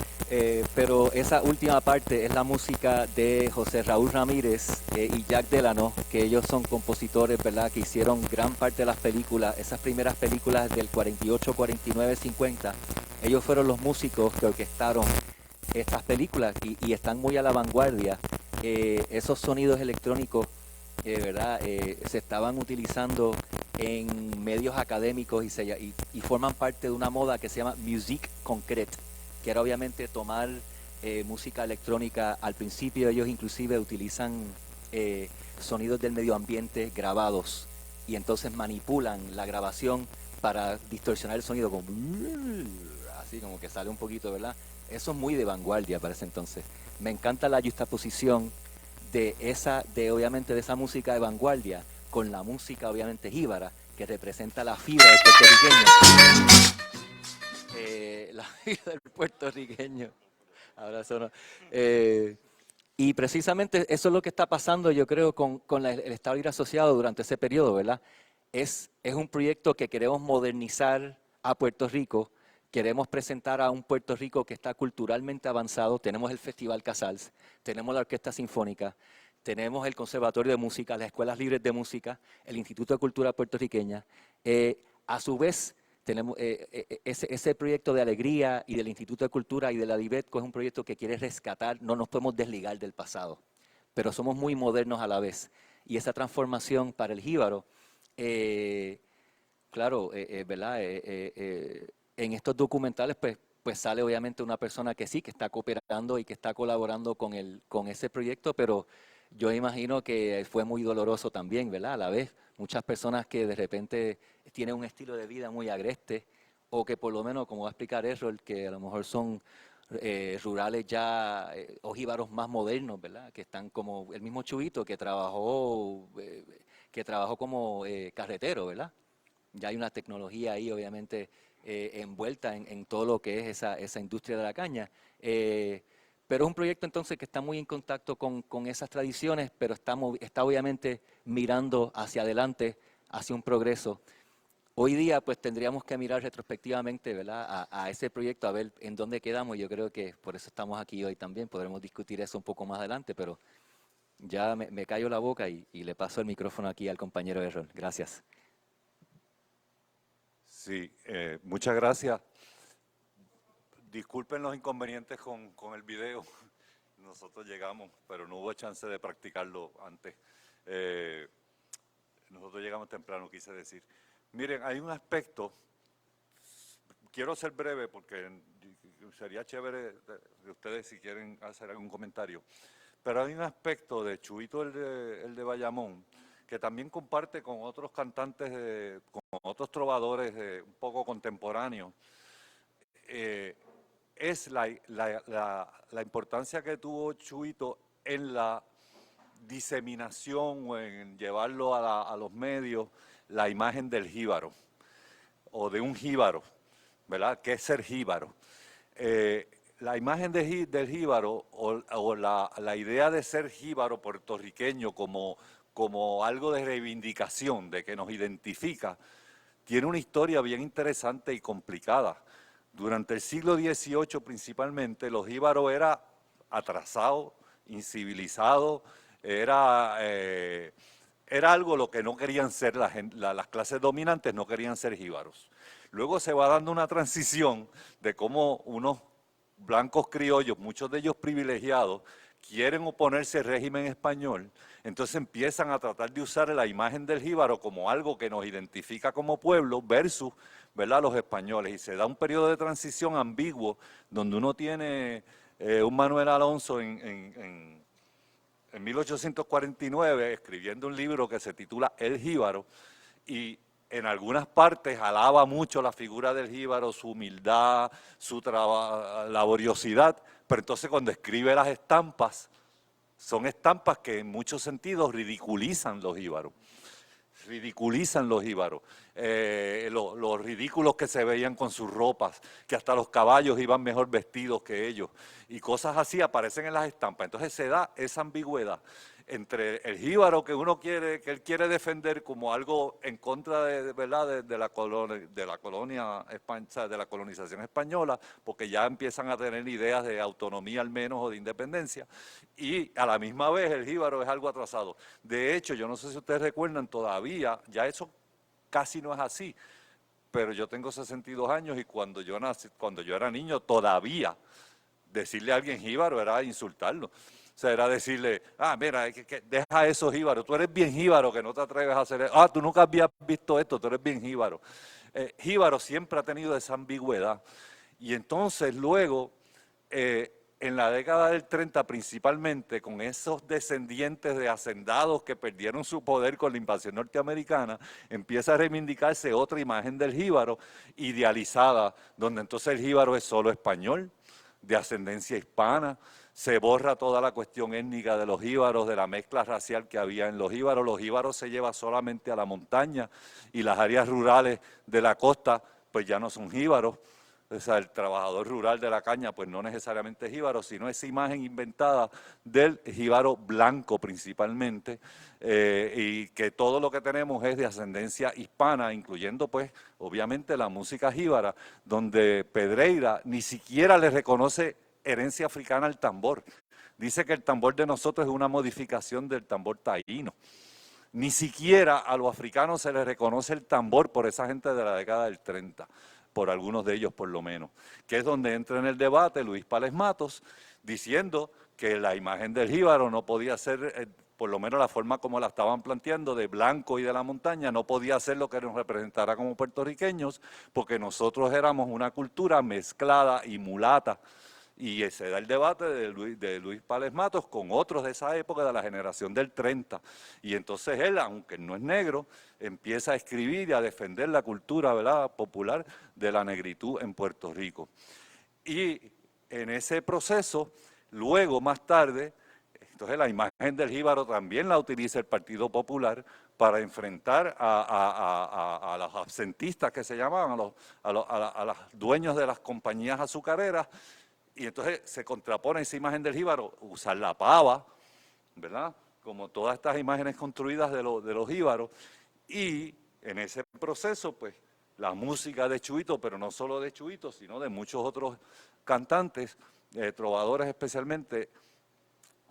Pero esa última parte es la música de José Raúl Ramírez y Jack Delano, que ellos son compositores, ¿verdad?, que hicieron gran parte de las películas, esas primeras películas del 48, 49, 50. Ellos fueron los músicos que orquestaron estas películas y están muy a la vanguardia. Esos sonidos electrónicos, ¿verdad?, se estaban utilizando en medios académicos y forman parte de una moda que se llama musique concrète, que era obviamente tomar música electrónica. Al principio ellos inclusive utilizan sonidos del medio ambiente grabados y entonces manipulan la grabación para distorsionar el sonido como así, como que sale un poquito, ¿verdad? Eso es muy de vanguardia para ese entonces. Me encanta la juxtaposición obviamente de esa música de vanguardia con la música obviamente jíbara, que representa la fibra del puertorriqueño. La fibra del puertorriqueño. Ahora sonó. Y precisamente eso es lo que está pasando, yo creo, con el Estado Libre Asociado durante ese periodo, ¿verdad? Es un proyecto que queremos modernizar a Puerto Rico. Queremos presentar a un Puerto Rico que está culturalmente avanzado. Tenemos el Festival Casals, tenemos la Orquesta Sinfónica, tenemos el Conservatorio de Música, las Escuelas Libres de Música, el Instituto de Cultura Puertorriqueña. A su vez, tenemos ese proyecto de Alegría y del Instituto de Cultura y de la DIVETCO es un proyecto que quiere rescatar. No nos podemos desligar del pasado, pero somos muy modernos a la vez. Y esa transformación para el jíbaro, claro, ¿verdad? En estos documentales pues sale obviamente una persona que sí, que está cooperando y que está colaborando con ese proyecto, pero yo imagino que fue muy doloroso también, ¿verdad? A la vez, muchas personas que de repente tienen un estilo de vida muy agreste o que por lo menos, como va a explicar Errol, que a lo mejor son rurales ya, ojíbaros más modernos, ¿verdad? Que están como el mismo Chubito que trabajó como carretero, ¿verdad? Ya hay una tecnología ahí, obviamente, envuelta en todo lo que es esa industria de la caña. Pero es un proyecto entonces que está muy en contacto con esas tradiciones, pero está obviamente mirando hacia adelante, hacia un progreso. Hoy día pues tendríamos que mirar retrospectivamente, ¿verdad?, a ese proyecto, a ver en dónde quedamos. Yo creo que por eso estamos aquí hoy también, podremos discutir eso un poco más adelante, pero ya me callo la boca y le paso el micrófono aquí al compañero Errol. Gracias. Sí, muchas gracias. Disculpen los inconvenientes con el video. Nosotros llegamos, pero no hubo chance de practicarlo antes. Nosotros llegamos temprano, quise decir. Miren, hay un aspecto, quiero ser breve porque sería chévere de ustedes si quieren hacer algún comentario, pero hay un aspecto de Chuito, el de Bayamón, que también comparte con otros cantantes, con otros trovadores un poco contemporáneos. Es la importancia que tuvo Chuito en la diseminación o en llevarlo a los medios, la imagen del jíbaro o de un jíbaro, ¿verdad? ¿Qué es ser jíbaro? La imagen del jíbaro o la idea de ser jíbaro puertorriqueño como algo de reivindicación, de que nos identifica, tiene una historia bien interesante y complicada. Durante el siglo XVIII principalmente, los jíbaros eran atrasados, incivilizados, era algo lo que no querían ser las clases dominantes, no querían ser jíbaros. Luego se va dando una transición de cómo unos blancos criollos, muchos de ellos privilegiados, quieren oponerse al régimen español, entonces empiezan a tratar de usar la imagen del jíbaro como algo que nos identifica como pueblo versus, ¿verdad?, los españoles. Y se da un periodo de transición ambiguo donde uno tiene un Manuel Alonso en 1849 escribiendo un libro que se titula El Jíbaro y en algunas partes alaba mucho la figura del jíbaro, su humildad, su laboriosidad, pero entonces cuando escribe las estampas, son estampas que en muchos sentidos ridiculizan los jíbaros. los ridículos que se veían con sus ropas, que hasta los caballos iban mejor vestidos que ellos, y cosas así aparecen en las estampas. Entonces se da esa ambigüedad entre el jíbaro que él quiere defender como algo en contra ¿verdad? de la colonia o sea, de la colonización española, porque ya empiezan a tener ideas de autonomía al menos o de independencia, y a la misma vez el jíbaro es algo atrasado. De hecho, yo no sé si ustedes recuerdan, todavía ya eso casi no es así, pero yo tengo 62 años y cuando yo era niño, todavía decirle a alguien jíbaro era insultarlo. O sea, era decirle, mira, deja eso jíbaro, tú eres bien jíbaro que no te atreves a hacer eso. Tú nunca habías visto esto, tú eres bien jíbaro. Jíbaro siempre ha tenido esa ambigüedad. Y entonces luego, en la década del 30 principalmente, con esos descendientes de hacendados que perdieron su poder con la invasión norteamericana, empieza a reivindicarse otra imagen del jíbaro idealizada, donde entonces el jíbaro es solo español, de ascendencia hispana. Se borra toda la cuestión étnica de los jíbaros, de la mezcla racial que había en los jíbaros. Los jíbaros se llevan solamente a la montaña y las áreas rurales de la costa pues ya no son jíbaros. O sea, el trabajador rural de la caña pues no necesariamente es jíbaro, sino esa imagen inventada del jíbaro blanco principalmente, y que todo lo que tenemos es de ascendencia hispana, incluyendo pues obviamente la música jíbara, donde Pedreira ni siquiera le reconoce herencia africana al tambor. Dice que el tambor de nosotros es una modificación del tambor taíno. Ni siquiera a los africanos se les reconoce el tambor por esa gente de la década del 30, por algunos de ellos por lo menos, que es donde entra en el debate Luis Pález Matos, diciendo que la imagen del jíbaro no podía ser, por lo menos la forma como la estaban planteando, de blanco y de la montaña, no podía ser lo que nos representara como puertorriqueños, porque nosotros éramos una cultura mezclada y mulata. Y se da el debate de Luis Pález Matos con otros de esa época, de la generación del 30. Y entonces él, aunque no es negro, empieza a escribir y a defender la cultura, ¿verdad?, popular de la negritud en Puerto Rico. Y en ese proceso, luego, más tarde, entonces la imagen del jíbaro también la utiliza el Partido Popular para enfrentar a los absentistas que se llamaban, a los dueños de las compañías azucareras. Y entonces se contrapone esa imagen del jíbaro, usar la pava, ¿verdad? Como todas estas imágenes construidas de los jíbaros. Y en ese proceso, pues, la música de Chuito, pero no solo de Chuito, sino de muchos otros cantantes, trovadores especialmente.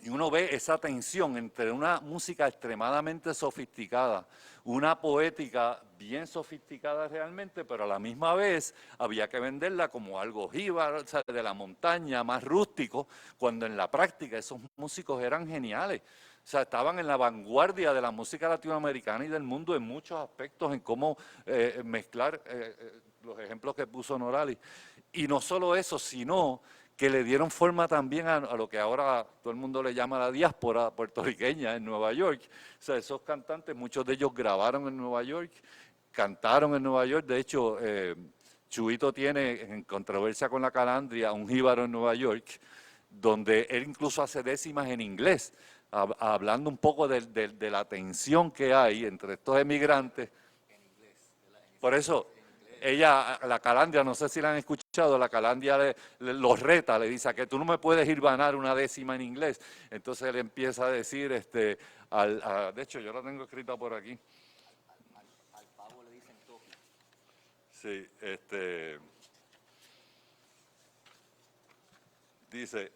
Y uno ve esa tensión entre una música extremadamente sofisticada, una poética bien sofisticada realmente, pero a la misma vez había que venderla como algo jíbaro, o sea, de la montaña, más rústico, cuando en la práctica esos músicos eran geniales. O sea, estaban en la vanguardia de la música latinoamericana y del mundo en muchos aspectos, en cómo mezclar los ejemplos que puso Norali. Y no solo eso, sino que le dieron forma también a lo que ahora todo el mundo le llama la diáspora puertorriqueña en Nueva York. O sea, esos cantantes, muchos de ellos grabaron en Nueva York, cantaron en Nueva York. De hecho, Chuito tiene, en controversia con la Calandria, un jíbaro en Nueva York, donde él incluso hace décimas en inglés, hablando un poco de la tensión que hay entre estos emigrantes. Por eso, ella, la Calandria, no sé si la han escuchado, la Calandria los reta, le dice que tú no me puedes hilvanar una décima en inglés. Entonces él empieza a decir, de hecho yo la tengo escrita por aquí. Al pavo le dicen toki. Sí, dice,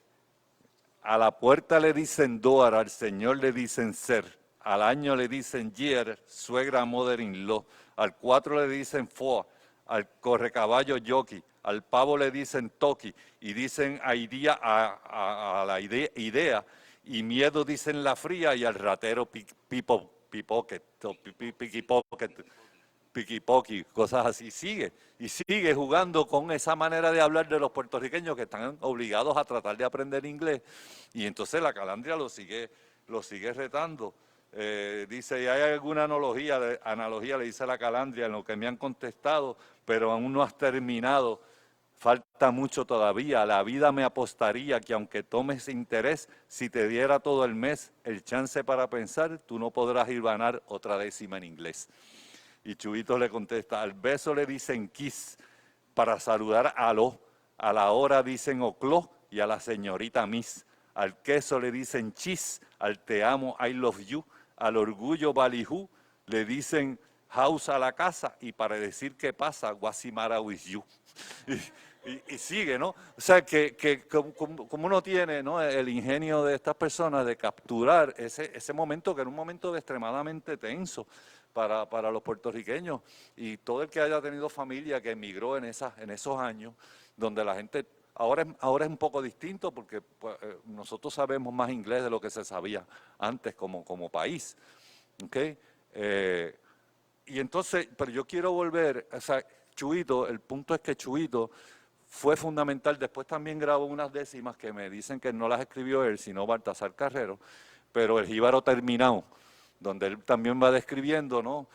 a la puerta le dicen dólar, al señor le dicen ser, al año le dicen year, suegra mother-in-law, al 4 le dicen foa, al correcaballo jockey, al pavo le dicen toki, y dicen a la idea, y miedo dicen la fría, y al ratero pickpocket, piquipoqui, cosas así. Y sigue jugando con esa manera de hablar de los puertorriqueños que están obligados a tratar de aprender inglés. Y entonces la Calandria lo sigue retando. Dice, ¿y hay alguna analogía, le dice la Calandria, en lo que me han contestado, pero aún no has terminado? Falta mucho todavía. La vida me apostaría que aunque tomes interés, si te diera todo el mes el chance para pensar, tú no podrás hilvanar otra décima en inglés. Y Chuito le contesta, al beso le dicen kiss, para saludar a la hora dicen ocló y a la señorita miss. Al queso le dicen cheese, al te amo, I love you, al orgullo ballyhoo le dicen house a la casa y para decir qué pasa, guasimara with you. Y sigue, ¿no? O sea, que como uno tiene, ¿no?, el ingenio de estas personas de capturar ese momento que era un momento extremadamente tenso para los puertorriqueños y todo el que haya tenido familia que emigró en esos años, donde la gente, ahora es un poco distinto porque pues, nosotros sabemos más inglés de lo que se sabía antes como país, ¿ok? Y entonces, pero yo quiero volver, o sea, Chuito, el punto es que Chuito fue fundamental, después también grabó unas décimas que me dicen que no las escribió él, sino Baltasar Carrero, pero el Jíbaro Terminado, donde él también va describiendo, ¿no?,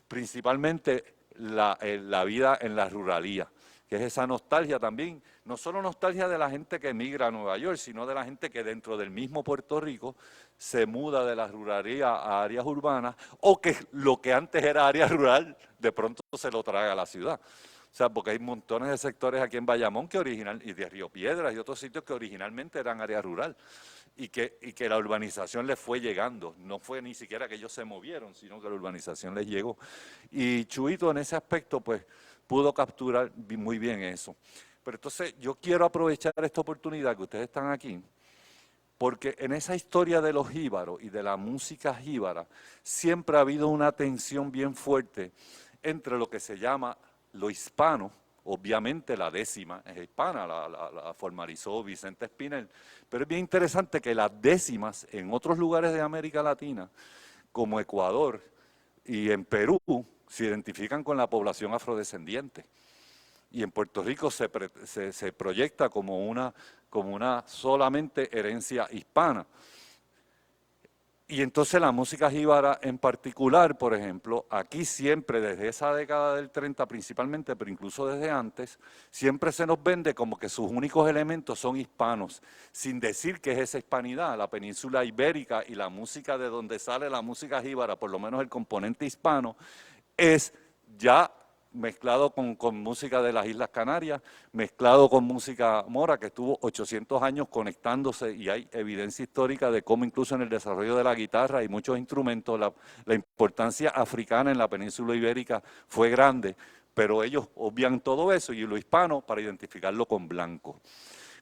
principalmente la vida en la ruralía, que es esa nostalgia también, no solo nostalgia de la gente que emigra a Nueva York, sino de la gente que dentro del mismo Puerto Rico se muda de la ruralía a áreas urbanas, o que lo que antes era área rural, de pronto se lo traga a la ciudad. O sea, porque hay montones de sectores aquí en Bayamón y de Río Piedras y otros sitios que originalmente eran área rural y que la urbanización les fue llegando. No fue ni siquiera que ellos se movieron, sino que la urbanización les llegó. Y Chuito en ese aspecto, pues, pudo capturar muy bien eso. Pero entonces yo quiero aprovechar esta oportunidad que ustedes están aquí, porque en esa historia de los jíbaros y de la música jíbara siempre ha habido una tensión bien fuerte entre lo que se llama lo hispano, obviamente la décima es hispana, la formalizó Vicente Espinel, pero es bien interesante que las décimas en otros lugares de América Latina, como Ecuador y en Perú, se identifican con la población afrodescendiente. Y en Puerto Rico se proyecta como una solamente herencia hispana. Y entonces la música jíbara en particular, por ejemplo, aquí siempre desde esa década del 30 principalmente, pero incluso desde antes, siempre se nos vende como que sus únicos elementos son hispanos, sin decir que es esa hispanidad, la península ibérica y la música de donde sale la música jíbara, por lo menos el componente hispano, es ya mezclado con música de las Islas Canarias, mezclado con música mora, que estuvo 800 años conectándose, y hay evidencia histórica de cómo incluso en el desarrollo de la guitarra y muchos instrumentos, la importancia africana en la península ibérica fue grande, pero ellos obvian todo eso y lo hispano para identificarlo con blanco.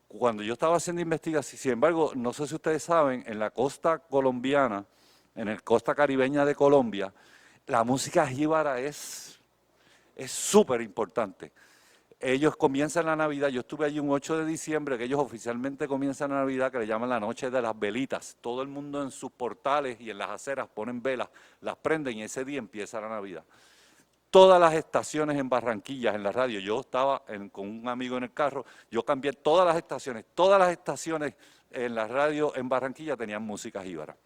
Cuando yo estaba haciendo investigación, sin embargo, no sé si ustedes saben, en la costa colombiana, en la costa caribeña de Colombia, la música jíbara es súper importante. Ellos comienzan la Navidad, yo estuve allí un 8 de diciembre, que ellos oficialmente comienzan la Navidad, que le llaman la Noche de las Velitas. Todo el mundo en sus portales y en las aceras ponen velas, las prenden y ese día empieza la Navidad. Todas las estaciones en Barranquilla, en la radio, yo estaba con un amigo en el carro, yo cambié todas las estaciones en la radio en Barranquilla tenían música jíbara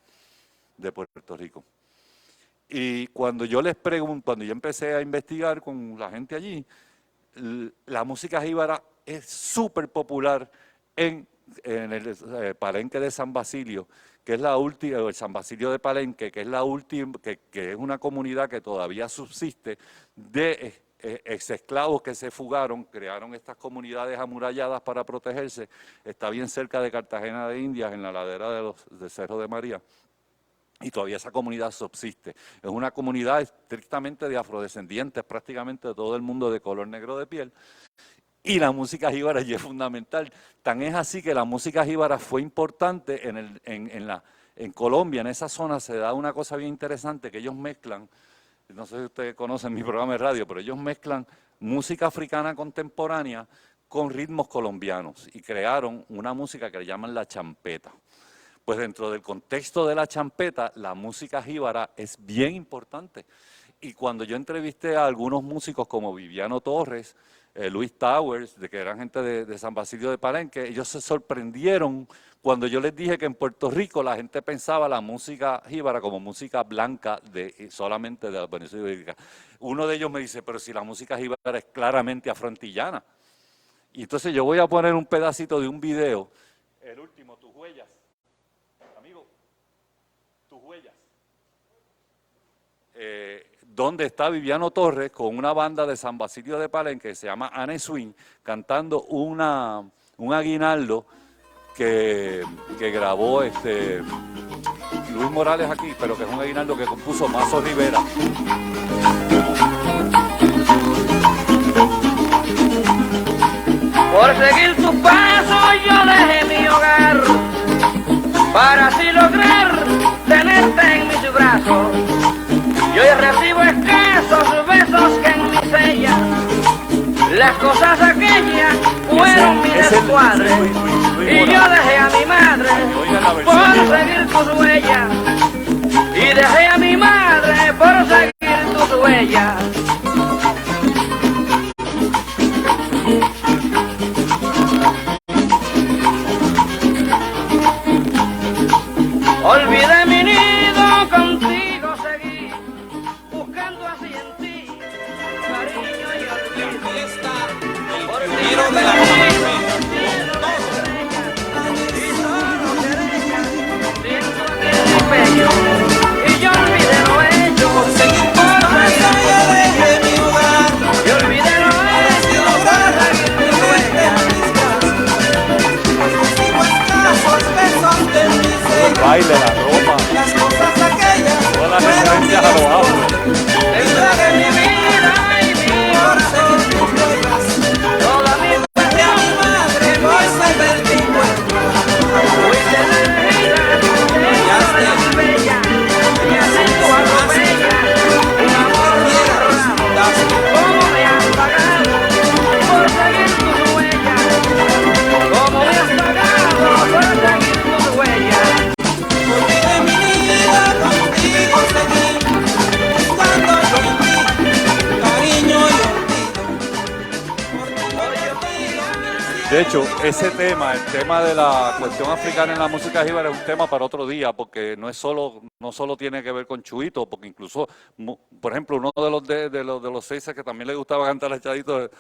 de Puerto Rico. Y cuando yo les pregunto, cuando yo empecé a investigar con la gente allí, la música jíbara es súper popular en el Palenque de San Basilio, que es la última, el San Basilio de Palenque, que es la última, que es una comunidad que todavía subsiste de exesclavos que se fugaron, crearon estas comunidades amuralladas para protegerse. Está bien cerca de Cartagena de Indias, en la ladera de Cerro de María. Y todavía esa comunidad subsiste. Es una comunidad estrictamente de afrodescendientes, prácticamente de todo el mundo de color negro de piel. Y la música jíbara es fundamental. Tan es así que la música jíbara fue importante en Colombia, en esa zona se da una cosa bien interesante, que ellos mezclan, no sé si ustedes conocen mi programa de radio, pero ellos mezclan música africana contemporánea con ritmos colombianos y crearon una música que le llaman la champeta. Pues dentro del contexto de la champeta, la música jíbara es bien importante. Y cuando yo entrevisté a algunos músicos como Viviano Torres, Luis Towers, que eran gente de San Basilio de Palenque, ellos se sorprendieron cuando yo les dije que en Puerto Rico la gente pensaba la música jíbara como música blanca solamente de la península ibérica. Uno de ellos me dice, pero si la música jíbara es claramente afroantillana. Y entonces yo voy a poner un pedacito de un video, el último, Tus Huellas. Amigo, Tus Huellas. donde está Viviano Torres con una banda de San Basilio de Palenque que se llama Anne Swing, cantando un aguinaldo que grabó Luis Morales aquí, pero que es un aguinaldo que compuso Mazo Rivera. Por seguir tus pasos yo dejé mi hogar, para así lograr tenerte en mis brazos. Y hoy recibo escasos besos que en mi sella, las cosas aquellas fueron mi descuadre. Y yo dejé a mi madre por seguir tus huellas. Y dejé a mi madre por seguir tus huellas. Olvidé mi nido, contigo seguí, buscando así en ti cariño y olvido. Por ti me y solo querella, siento mi pecho, y yo olvidé lo hecho, por seguir mi hogar, y olvidé lo hecho, por seguir mi huella. El baile, la ropa, Las cosas aquellas, todas las referencias a los afros. de mi vida y mi corazón, toda mi pasión, madre, por ser mi cuerpo. Fuiste la reina, ella es la bella, y así tu alma bella, un amor derramado. ¿Cómo me has pagado por seguir tus huellas? ¿Cómo me has pagado por seguir tus huellas? Olvidé mi vida, contigo seguí, buscando yo en ti cariño y olvido. De hecho, ese tema, el tema de la cuestión africana en la música jíbara es un tema para otro día, porque no solo tiene que ver con Chuito, porque incluso, por ejemplo, uno de los seis que también le gustaba cantar a Chuito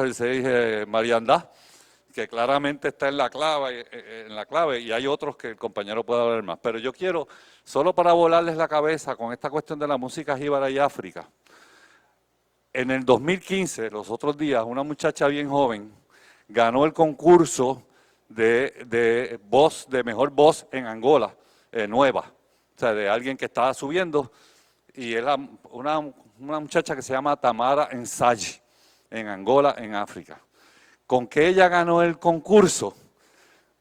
es el 6 Mariandá, que claramente está en la clave, y hay otros que el compañero puede hablar más. Pero yo quiero, solo para volarles la cabeza con esta cuestión de la música jíbara y África, en el 2015, los otros días, una muchacha bien joven ganó el concurso de mejor voz en Angola, nueva, o sea, de alguien que estaba subiendo, y era una muchacha que se llama Tamara Ensagi, en Angola, en África. Con que ella ganó el concurso,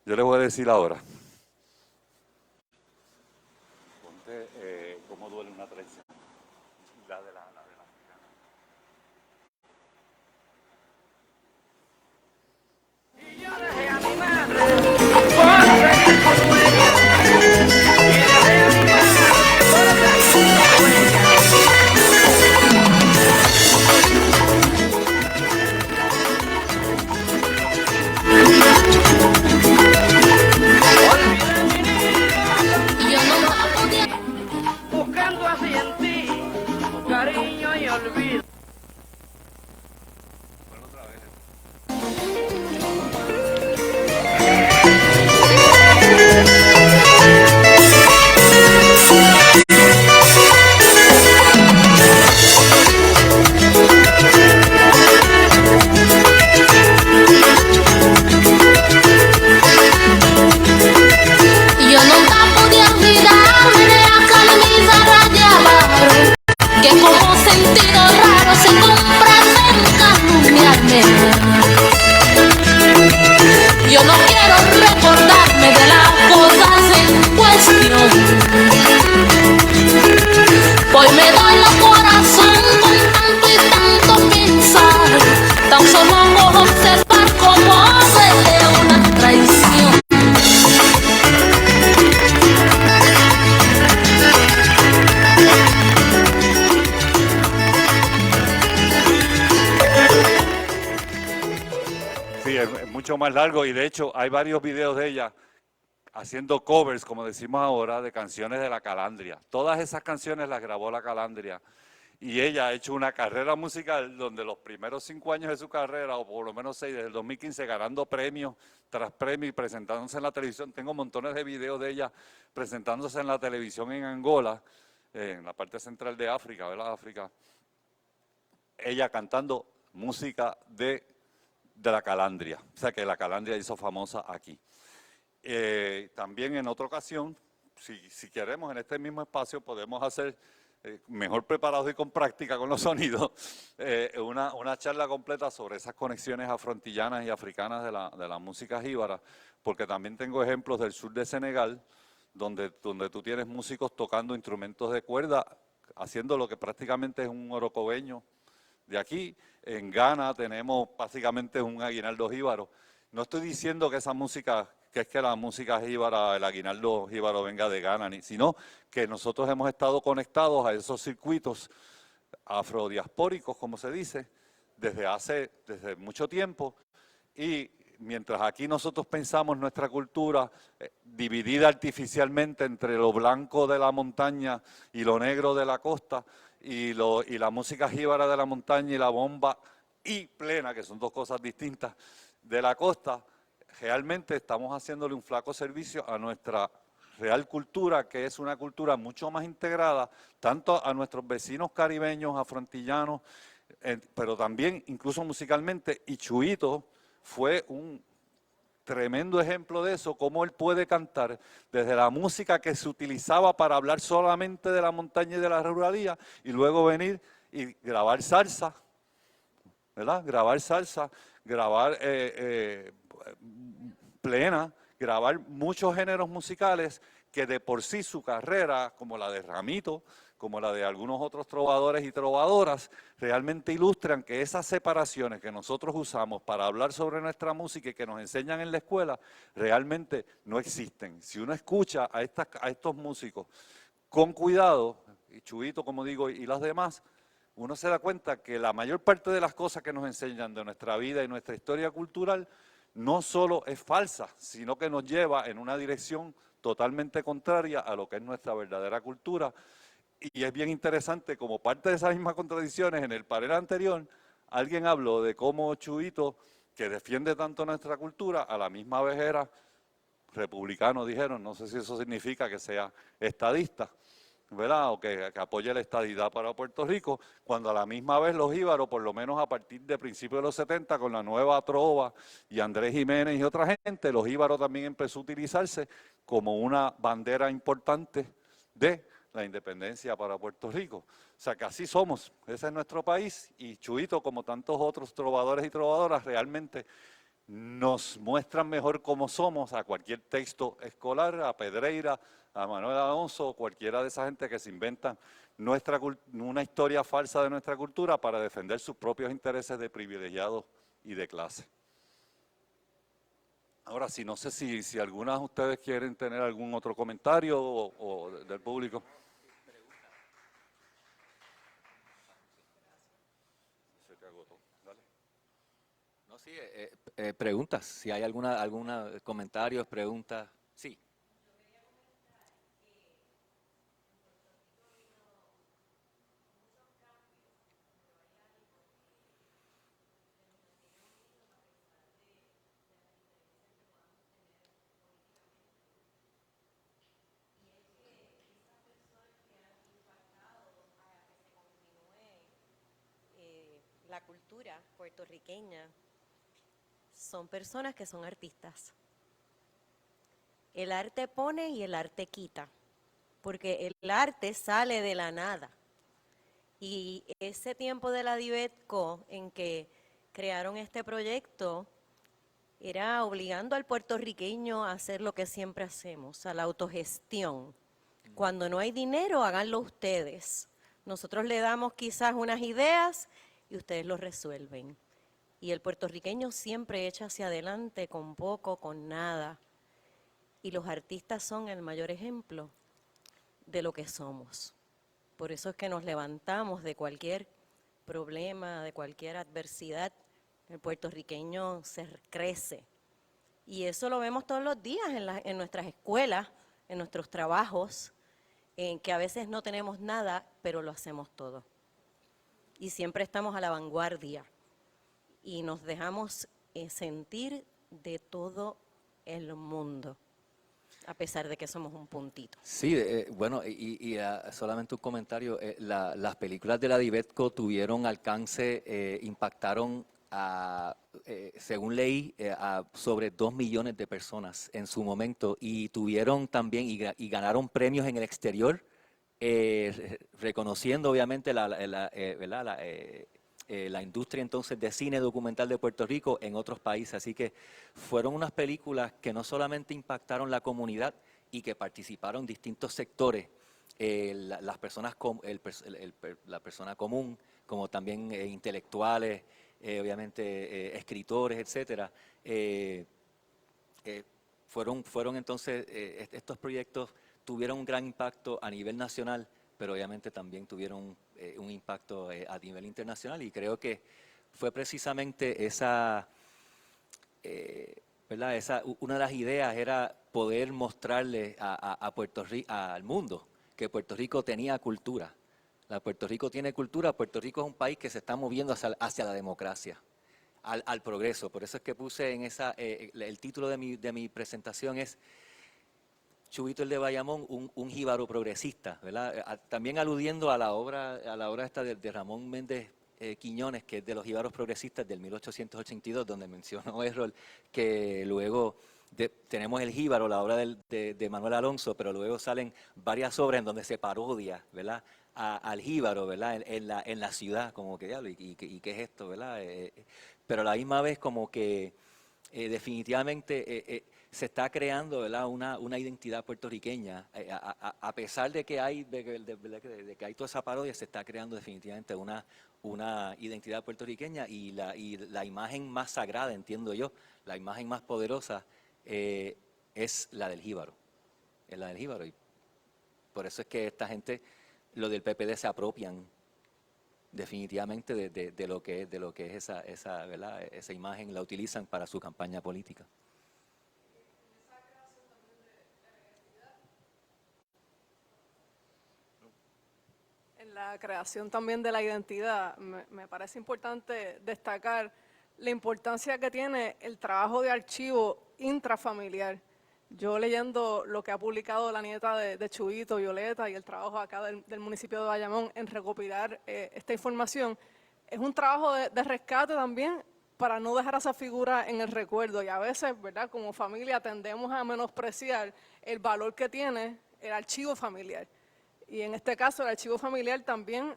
yo le voy a decir ahora. Ponte cómo duele una traición. La de la africana. Y yo dejé a mi madre por seguir tus huellas. Y dejé a mi madre por seguir tus huellas. Buscando así en ti cariño y olvido. Yo nunca pude olvidarme de la camisa rayada que como sentido raro se complace en calumniarme. Yo no quiero recordarme de las cosas en cuestión. Hoy me doy el corazón con tanto y tanto pensar, tan solo observar cómo duele una traición. Sí, es mucho más largo, y de hecho hay varios videos de ella haciendo covers, como decimos ahora, de canciones de la Calandria. Todas esas canciones las grabó la Calandria, y ella ha hecho una carrera musical donde los primeros 5 años de su carrera, o por lo menos 6, desde el 2015, ganando premios tras premios y presentándose en la televisión. Tengo montones de videos de ella presentándose en la televisión en Angola, en la parte central de África, ¿verdad? África, ella cantando música de la Calandria, o sea que la Calandria hizo famosa aquí. También en otra ocasión, si queremos en este mismo espacio, podemos hacer, mejor preparados y con práctica con los sonidos, una charla completa sobre esas conexiones afrontillanas y africanas de la música jíbara, porque también tengo ejemplos del sur de Senegal, donde tú tienes músicos tocando instrumentos de cuerda, haciendo lo que prácticamente es un orocobeño de aquí. En Ghana tenemos básicamente un aguinaldo jíbaro. No estoy diciendo que esa música, que es que la música jíbara, el aguinaldo jíbaro venga de Ghana, sino que nosotros hemos estado conectados a esos circuitos afrodiaspóricos, como se dice, desde mucho tiempo, y mientras aquí nosotros pensamos nuestra cultura dividida artificialmente entre lo blanco de la montaña y lo negro de la costa, y la música jíbara de la montaña y la bomba y plena, que son dos cosas distintas, de la costa, realmente estamos haciéndole un flaco servicio a nuestra real cultura, que es una cultura mucho más integrada, tanto a nuestros vecinos caribeños, afrontillanos, pero también incluso musicalmente, y Chuyito fue un tremendo ejemplo de eso, cómo él puede cantar desde la música que se utilizaba para hablar solamente de la montaña y de la ruralía, y luego venir y grabar salsa, ¿verdad? Grabar salsa, grabar plena, grabar muchos géneros musicales que de por sí su carrera, como la de Ramito, como la de algunos otros trovadores y trovadoras, realmente ilustran que esas separaciones que nosotros usamos para hablar sobre nuestra música y que nos enseñan en la escuela, realmente no existen. Si uno escucha a estos músicos con cuidado, y Chuyito, como digo, y las demás, uno se da cuenta que la mayor parte de las cosas que nos enseñan de nuestra vida y nuestra historia cultural no solo es falsa, sino que nos lleva en una dirección totalmente contraria a lo que es nuestra verdadera cultura. Y es bien interesante, como parte de esas mismas contradicciones, en el panel anterior, alguien habló de cómo Chuyito, que defiende tanto nuestra cultura, a la misma vez era republicano, dijeron, no sé si eso significa que sea estadista, ¿verdad? O que apoye la estadidad para Puerto Rico, cuando a la misma vez los jíbaros, por lo menos a partir de principios de los 70, con la nueva trova y Andrés Jiménez y otra gente, los jíbaros también empezó a utilizarse como una bandera importante de la independencia para Puerto Rico. O sea que así somos, ese es nuestro país, y Chuyito, como tantos otros trovadores y trovadoras, realmente nos muestran mejor cómo somos a cualquier texto escolar, a Pedreira, a Manuel Alonso, cualquiera de esa gente que se inventan una historia falsa de nuestra cultura para defender sus propios intereses de privilegiados y de clase. Ahora sí, no sé si algunas de ustedes quieren tener algún otro comentario o del público. Se te agotó. Dale. No, sí, preguntas, si hay alguna comentarios, preguntas, sí. La cultura puertorriqueña son personas que son artistas. El arte pone y el arte quita, porque el arte sale de la nada. Y ese tiempo de la Divetco en que crearon este proyecto era obligando al puertorriqueño a hacer lo que siempre hacemos, a la autogestión. Cuando no hay dinero, háganlo ustedes. Nosotros le damos quizás unas ideas y ustedes lo resuelven. Y el puertorriqueño siempre echa hacia adelante con poco, con nada. Y los artistas son el mayor ejemplo de lo que somos. Por eso es que nos levantamos de cualquier problema, de cualquier adversidad. El puertorriqueño se crece. Y eso lo vemos todos los días en nuestras escuelas, en nuestros trabajos, en que a veces no tenemos nada, pero lo hacemos todo. Y siempre estamos a la vanguardia y nos dejamos sentir de todo el mundo. a pesar de que somos un puntito. Sí, bueno, solamente un comentario. Las películas de la Divetco tuvieron alcance, impactaron, según leí, a sobre 2 millones de personas en su momento y tuvieron también y ganaron premios en el exterior, reconociendo obviamente la industria entonces de cine documental de Puerto Rico en otros países. Así que fueron unas películas que no solamente impactaron la comunidad y que participaron distintos sectores, las personas, la persona común, como también intelectuales, obviamente escritores, etcétera. Fueron entonces, estos proyectos tuvieron un gran impacto a nivel nacional, pero obviamente también tuvieron un impacto a nivel internacional, y creo que fue precisamente esa, ¿verdad? Una de las ideas era poder mostrarle a Puerto Rico, al mundo, que Puerto Rico tenía cultura. Puerto Rico tiene cultura. Puerto Rico es un país que se está moviendo hacia la democracia, al progreso. Por eso es que puse en el título de mi presentación es Chuyito el de Bayamón, un jíbaro progresista, ¿verdad? También aludiendo a la obra esta de Ramón Méndez Quiñones, que es de los jíbaros progresistas del 1882, donde mencionó Errol que luego tenemos el jíbaro, la obra de Manuel Alonso, pero luego salen varias obras en donde se parodia, ¿verdad?, al jíbaro, ¿verdad?, en la ciudad, como que diablo, y qué es esto, ¿verdad? Pero a la misma vez como que definitivamente se está creando, ¿verdad?, una identidad puertorriqueña, a pesar de que hay toda esa parodia, se está creando definitivamente una identidad puertorriqueña, y la imagen más sagrada, entiendo yo, la imagen más poderosa es la del jíbaro, y por eso es que esta gente, lo del PPD, se apropian definitivamente de lo que es ¿verdad?, esa imagen, la utilizan para su campaña política. En la creación también de la identidad, me parece importante destacar la importancia que tiene el trabajo de archivo intrafamiliar. Yo leyendo lo que ha publicado la nieta de Chuyito, Violeta, y el trabajo acá del municipio de Bayamón en recopilar esta información, es un trabajo de rescate también para no dejar a esa figura en el recuerdo. Y a veces, ¿verdad?, como familia tendemos a menospreciar el valor que tiene el archivo familiar. Y en este caso el archivo familiar también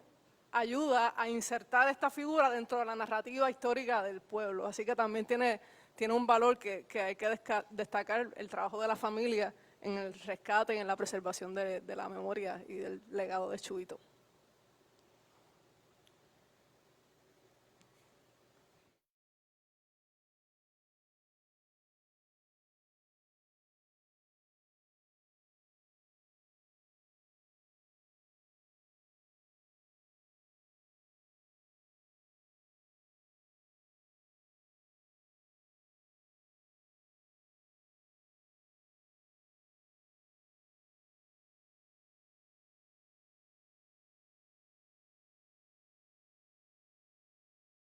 ayuda a insertar esta figura dentro de la narrativa histórica del pueblo. Así que también tiene un valor que hay que destacar, el trabajo de la familia en el rescate y en la preservación de la memoria y del legado de Chuyito.